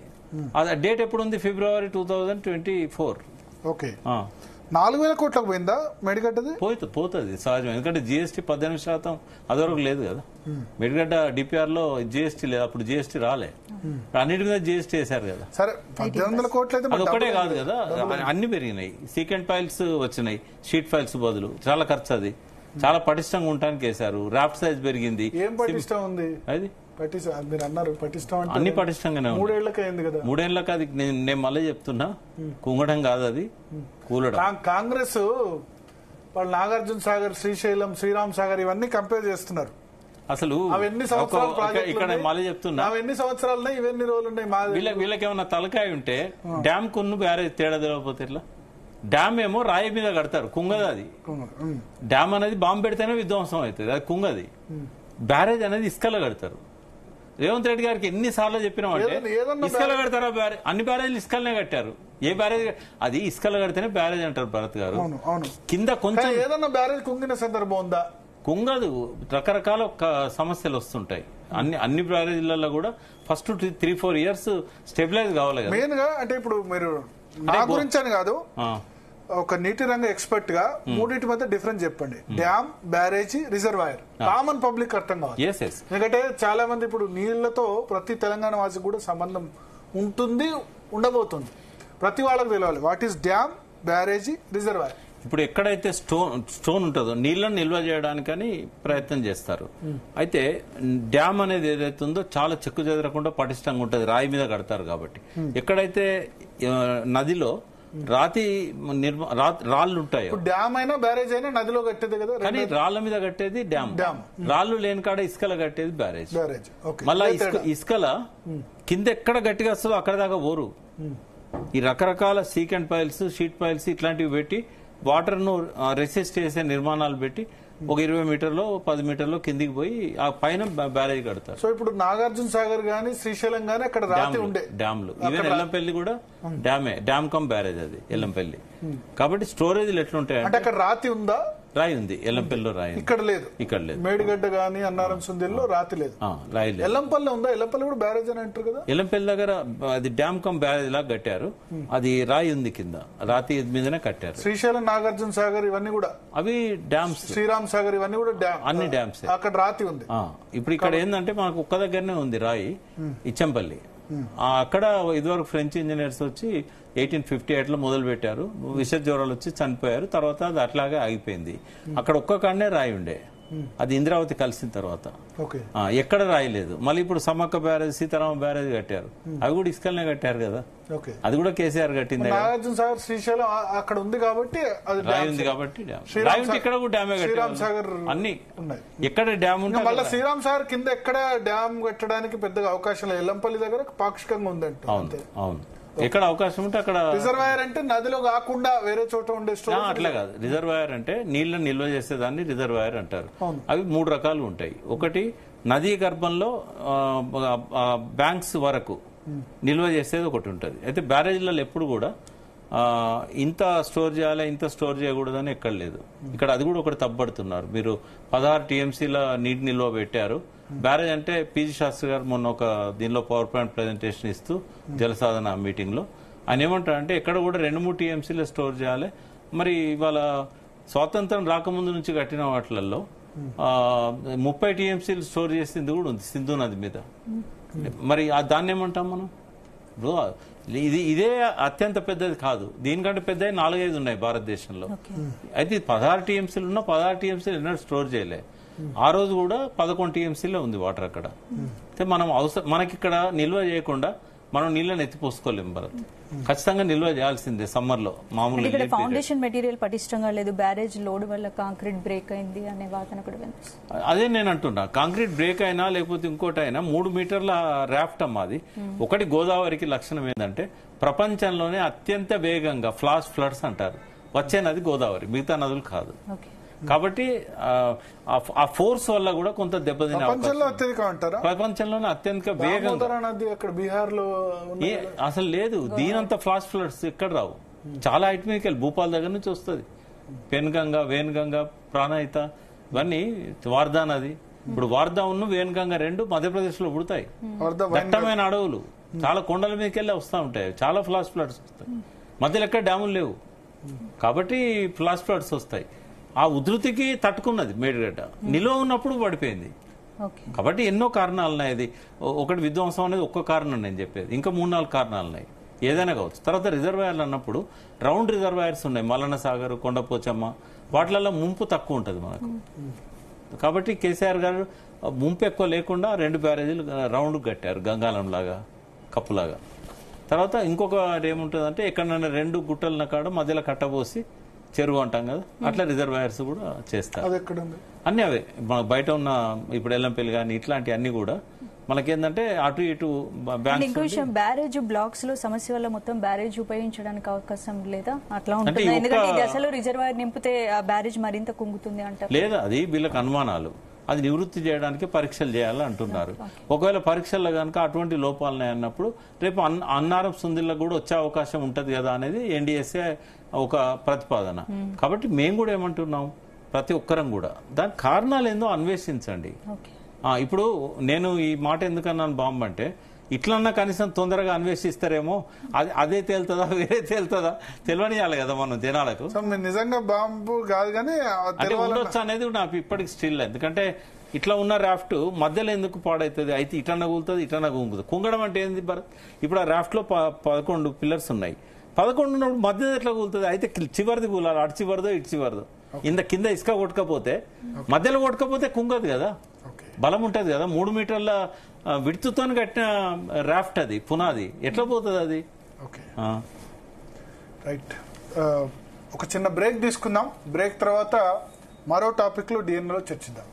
డేట్ ఎప్పుడు ఉంది? February 2024. ఓకే. 4,000 కోట్లకు పోయిందా మేడిగడ్డది? పోతుంది సహజం, ఎందుకంటే జిఎస్టీ 18% అదివరకు లేదు కదా. మేడిగడ్డ డిపిఆర్ లో జిఎస్టీ లేదు, అప్పుడు జిఎస్టీ రాలే, అన్నిటి మీద జిఎస్టీ వేశారు కదా. సరే 1,800 కోట్లు అయితే అది ఒకటే కాదు కదా, అన్ని పెరిగినాయి. సీకెండ్ ఫైల్స్ వచ్చినాయి, షీట్ ఫైల్స్ బదులు, చాలా ఖర్చు, అది చాలా పటిష్టంగా ఉండడానికి వేశారు. రాఫ్ట్ సైజ్ పెరిగింది. ఏం పటిష్టం ఉంది అది? మీరు అన్నారు పటిష్టం అంటే అన్ని పటిష్టంగానే ఉంది. 3 ఏళ్లకే అయింది కదా. 3 ఏళ్ళకి అది నేను మళ్ళీ చెప్తున్నా, కుంగడం కాదు అది, కూలడం. కాంగ్రెస్ వాళ్ళు నాగార్జున సాగర్, శ్రీశైలం, శ్రీరామ్ సాగర్ ఇవన్నీ కంపేర్ చేస్తున్నారు. అసలు ఇక్కడ మళ్ళీ చెప్తున్నా, ఎన్ని సంవత్సరాలు ఇవన్నీ రోజులు ఉన్నాయి. వీళ్ళకి ఏమన్నా తలకాయ ఉంటే డ్యామ్ కొన్ను బ్యారేజ్ తేడా తెలియకపోతే ఇట్లా. డ్యామ్ ఏమో రాయి మీద కడతారు, కుంగది అది. డ్యామ్ అనేది బాంబు పెడితేనే విధ్వంసం అవుతుంది, అది కుంగది. బ్యారేజ్ అనేది ఇసుకలో కడతారు. రేవంత్ రెడ్డి గారికి ఎన్నిసార్లు చెప్పినామంటే ఇసుకలో కడతారా బ్యారేజ్? అన్ని బ్యారేజ్లు ఇసుకలనే కట్టారు. ఏ బ్యారేజ్ అది ఇసుకలో కడితేనే బ్యారేజ్ అంటారు భరత్ గారు. కింద కొంచెం ఏదన్నా బ్యారేజ్ కుంగిన సందర్భం ఉందా? కుంగదు, రకరకాల సమస్యలు వస్తుంటాయి. అన్ని బ్యారేజ్లలో కూడా ఫస్ట్ 3-4 years స్టెబిలైజ్ కావాలి కదా. మెయిన్ గా అంటే ఇప్పుడు మీరు నా గురించి అని కాదు, ఒక నీటి రంగ ఎక్స్పర్ట్ గా మూడింటి మధ్య డిఫరెన్స్ చెప్పండి. డ్యామ్, బ్యారేజీ, రిజర్వాయర్. కామన్ పబ్లిక్ అర్థం కావాలి. ఎందుకంటే చాలా మంది ఇప్పుడు నీళ్లతో ప్రతి తెలంగాణ వాసికి కూడా సంబంధం ఉంటుంది, ఉండబోతుంది. ప్రతి వాళ్ళకి తెలియాలి what is dam, barrage, reservoir. ఇప్పుడు ఎక్కడైతే స్టోన్ ఉంటుందో నీళ్లను నిల్వ చేయడానికని ప్రయత్నం చేస్తారు. అయితే డ్యామ్ అనేది ఏదైతే ఉందో చాలా చెక్కు చెదరకుండా పటిష్టంగా ఉంటుంది, రాయి మీద కడతారు కాబట్టి. ఎక్కడైతే నదిలో రాళ్ళు ఉంటాయో, డ్యామ్ అయినా బ్యారేజ్ అయినా నదిలో కట్టేది కదా, కానీ రాళ్ల మీద కట్టేది డ్యామ్, రాళ్లు లేని కాడ ఇసుకల కట్టేది బ్యారేజ్. మళ్ళా ఇసుకల కింద ఎక్కడ గట్టిగా వస్తుందో అక్కడ దాకా పోరు. ఈ రకరకాల సీకెండ్ పైల్స్, షీట్ పైల్స్ ఇట్లాంటివి పెట్టి వాటర్ ను రెసిస్ట్ చేసే నిర్మాణాలు పెట్టి ఒక 20 మీటర్లో 10 మీటర్లో కిందికి పోయి ఆ పైన బ్యారేజ్ కడతారు. సో ఇప్పుడు నాగార్జున సాగర్ గానీ, శ్రీశైలం గానీ అక్కడ రాతి ఉండే డ్యామ్లు, ఈవెన్ ఎల్లంపల్లి కూడా డ్యామే, డ్యామ్ కమ్ బ్యారేజ్ అది ఎల్లంపల్లి. కాబట్టి స్టోరేజ్లు ఎట్లుంటాయి అంటే అక్కడ రాతి ఉందా? రాయి ఉంది, ఎల్లంపల్లిలో రాయి. ఇక్కడ లేదు, ఇక్కడ లేదు. మేడిగడ్డ గానీ అన్నారం సుందిల్లో రాతి లేదు, రాయి లేదు. ఎల్లంపల్లి ఉందా? ఎల్లంపల్లి కూడా బ్యారేజ్ అని అంటారు కదా. ఎల్లంపల్లి దగ్గర అది డ్యామ్ కమ్ బ్యారేజ్ లాగా కట్టారు, అది రాయి ఉంది కింద, రాతి మీదనే కట్టారు. శ్రీశైలం, నాగార్జున సాగర్ ఇవన్నీ కూడా అవి డ్యామ్స్, శ్రీరామ్ సాగర్ ఇవన్నీ కూడా డ్యామ్, అన్ని డ్యామ్స్. అక్కడ రాతి ఉంది. ఇప్పుడు ఇక్కడ ఏంటంటే మనకు ఒక్క దగ్గరనే ఉంది రాయి, ఇచ్చంపల్లి. అక్కడ ఇదివరకు ఫ్రెంచ్ ఇంజనీర్స్ వచ్చి 1858లో మొదలు పెట్టారు, విష జ్వరాలు వచ్చి చనిపోయారు. తర్వాత అది అట్లాగే ఆగిపోయింది. అక్కడ ఒక్క కాడనే రాయి ఉండే, అది ఇంద్రావతి కలిసిన తర్వాత ఎక్కడ రాయలేదు. మళ్ళీ ఇప్పుడు సమ్మక్క బ్యారేజ్, సీతారామ బ్యారేజ్ కట్టారు, అవి కూడా ఇసుకలనే కట్టారు కదా. అది కూడా కేసీఆర్ కట్టింది. నాగార్జున సాగర్, శ్రీశైలం అక్కడ ఉంది కాబట్టి రాయి ఉంది కాబట్టి రాయి ఉంటే ఇక్కడ కూడా డ్యామే కట్టారు. అన్ని ఎక్కడ డ్యామ్ ఉంటే మళ్ళీ శ్రీరామ్ సాగర్ కింద ఎక్కడ డ్యామ్ కట్టడానికి పెద్దగా అవకాశం లేదు. ఎల్లంపల్లి దగ్గర పాక్షికంగా ఉందంట. అవును, ఎక్కడ అవకాశం ఉంటే అక్కడ. రిజర్వాయర్ అంటే నదిలో కాకుండా వేరే చోట ఉండే స్టోర్ అట్లా కాదు. రిజర్వాయర్ అంటే నీళ్లను నిల్వ చేసేదాన్ని రిజర్వాయర్ అంటారు. అవి 3 రకాలు ఉంటాయి. ఒకటి నదీ గర్భంలో బ్యాంక్స్ వరకు నిల్వ చేసేది ఒకటి ఉంటుంది. అయితే బ్యారేజ్లలో ఎప్పుడు కూడా ఇంత స్టోర్ చేయాలి, ఇంత స్టోర్ చేయకూడదని ఎక్కడ లేదు. ఇక్కడ అది కూడా ఒకటి తప్పబడుతున్నారు. మీరు 16 TMCల నీటి నిల్వ పెట్టారు. బ్యారేజ్ అంటే పీజీ శాస్త్రి గారు మొన్న ఒక దీనిలో పవర్ పాయింట్ ప్రెజెంటేషన్ ఇస్తూ జలసాధన మీటింగ్ లో ఆయన ఏమంటారంటే ఎక్కడ కూడా 2-3 TMCల స్టోర్ చేయాలి. మరి ఇవాళ స్వాతంత్రం రాకముందు నుంచి కట్టిన వాటిలలో 30 TMCలు స్టోర్ చేసింది కూడా ఉంది సింధు నది మీద. మరి దాన్ని ఏమంటాం మనం? ఇదే అత్యంత పెద్దది కాదు, దీనికంటే పెద్ద 4-5 ఉన్నాయి భారతదేశంలో. అయితే 16 TMCలు ఉన్న 16 TMCలు ఎన్నడూ స్టోర్ చేయలే. ఆ రోజు కూడా 11 TMCలో ఉంది వాటర్ అక్కడ. అయితే మనం మనకి ఇక్కడ నిల్వ చేయకుండా మనం నీళ్ళని ఎత్తిపోసుకోలేము భరత్. ఖచ్చితంగా నిల్వ చేయాల్సిందే సమ్మర్ లో. మామూలుగా ఫౌండేషన్ మెటీరియల్ పటిష్టంగా లేదు, బ్యారేజ్ లోడ్ వల్ల కాంక్రీట్ బ్రేక్ అయింది అనే వాదన కూడా వినిపిస్తుంది. అదే నేను అంటున్నా, కాంక్రీట్ బ్రేక్ అయినా లేకపోతే ఇంకోటి అయినా 3 మీటర్ల రాఫ్ట్ అమ్మా అది. ఒకటి గోదావరికి లక్షణం ఏంటంటే ప్రపంచంలోనే అత్యంత వేగంగా ఫ్లడ్స్ అంటారు వచ్చే నది గోదావరి, మిగతా నదులు కాదు. కాబట్టి ఆ ఫోర్స్ వల్ల కూడా కొంత దెబ్బతినే ప్రపంచంలోనే అత్యంత వేగంగా బీహార్ లో అసలు లేదు. దీనంత ఫ్లడ్స్ ఎక్కడ రావు. చాలా హైట్ మీదకి భూపాల్ దగ్గర నుంచి వస్తుంది. పెన్గంగా, వేన్గంగా, ప్రాణహిత ఇవన్నీ వార్దా నది. ఇప్పుడు వార్దా ఉన్న వేన్గంగా 2 మధ్యప్రదేశ్ లో పుడతాయి. దట్టమైన అడవులు, చాలా కొండల మీదకి వెళ్ళి వస్తూ ఉంటాయి, చాలా ఫ్లడ్స్ వస్తాయి. మధ్యలో ఎక్కడ డ్యాములు లేవు. కాబట్టి ఫ్లాష్ ఫ్లడ్స్ వస్తాయి. ఆ ఉధృతికి తట్టుకున్నది మేడిగడ్డ, నిలువ ఉన్నప్పుడు పడిపోయింది. కాబట్టి ఎన్నో కారణాలు ఉన్నాయి. అది ఒకటి విధ్వంసం అనేది ఒక్క కారణం నేను చెప్పేది, ఇంకా 3-4 కారణాలు ఉన్నాయి, ఏదైనా కావచ్చు. తర్వాత రిజర్వాయర్లు అన్నప్పుడు రౌండ్ రిజర్వాయర్స్ ఉన్నాయి, మల్లన్న సాగర్, కొండపోచమ్మ, వాటిలలో ముంపు తక్కువ ఉంటుంది మనకు. కాబట్టి కేసీఆర్ గారు ముంపు ఎక్కువ లేకుండా 2 బ్యారేజీలు రౌండ్ కట్టారు, గంగాలం లాగా, కప్పులాగా. తర్వాత ఇంకొక ఏముంటుందంటే ఎక్కడైనా 2 గుట్టల కాడ మధ్యలో కట్టబోసి చెరువు అంటాం కదా, అట్లా రిజర్వాయర్స్ కూడా చేస్తారు. అన్ని అవే బయట ఉన్న ఇప్పుడు ఎల్లంపల్లి కానీ ఇట్లాంటి అన్ని కూడా మనకేందంటే అటు ఇటు ఇంకో విషయం, బ్యారేజ్ బ్లాక్స్ లో సమస్య వల్ల మొత్తం బ్యారేజ్ ఉపయోగించడానికి అవకాశం లేదా? అట్లా ఉంటుంది, ఎందుకంటే దశలో రిజర్వాయర్ నింపితే ఆ బ్యారేజ్ మరింత కుంగుతుంది అంటారు. లేదా అది వీళ్ళకి అనుమానాలు, అది నివృత్తి చేయడానికి పరీక్షలు చేయాలి అంటున్నారు. ఒకవేళ పరీక్షల్లో కనుక అటువంటి లోపాలున్నాయి అన్నప్పుడు రేపు అన్నారం సుందిళ్ళకు కూడా వచ్చే అవకాశం ఉంటది కదా అనేది ఎన్డీఎస్ఏ ఒక ప్రతిపాదన. కాబట్టి మేము కూడా ఏమంటున్నాం, ప్రతి ఒక్కరం కూడా దాని కారణాలు ఏందో అన్వేషించండి. ఇప్పుడు నేను ఈ మాట ఎందుకన్నాను బాంబు అంటే, ఇట్లన్నా కనీసం తొందరగా అన్వేషిస్తారేమో, అదే తేలుతుందా వేరే తేలుతుందా తెలియనియాలి కదా మనం జనాలకు. నిజంగా బాంబు కాదు కానీ ఉండొచ్చు అనేది నాకు ఇప్పటికి స్టిల్. ఎందుకంటే ఇట్లా ఉన్న రాఫ్ట్ మధ్యలో ఎందుకు పాడవుతుంది, అయితే ఇటన్నా కూలుతుంది ఇటన్నా కుంగుతుంది. కుంగడం అంటే ఏంది? ఇప్పుడు ఆ రాఫ్ట్ లో 11 పిల్లర్స్ ఉన్నాయి, 11 ఉన్నప్పుడు మధ్యలో ఎట్లా కూలుతుంది? అయితే చివరిది కూలాలి, అటు చివరిదో ఇటు చివరిదో. కింద ఇసుక కొట్టకపోతే, మధ్యలో కొట్టకపోతే కుంగదు కదా, బలం ఉంటది కదా. 3 మీటర్ల విడుతుతో కట్టిన రాఫ్ట్ అది, పునాది, ఎట్లా పోతుంది అది? రైట్, ఒక చిన్న బ్రేక్ తీసుకుందాం. బ్రేక్ తర్వాత మరో టాపిక్ లో డిఎన్ఏలో చర్చిద్దాం.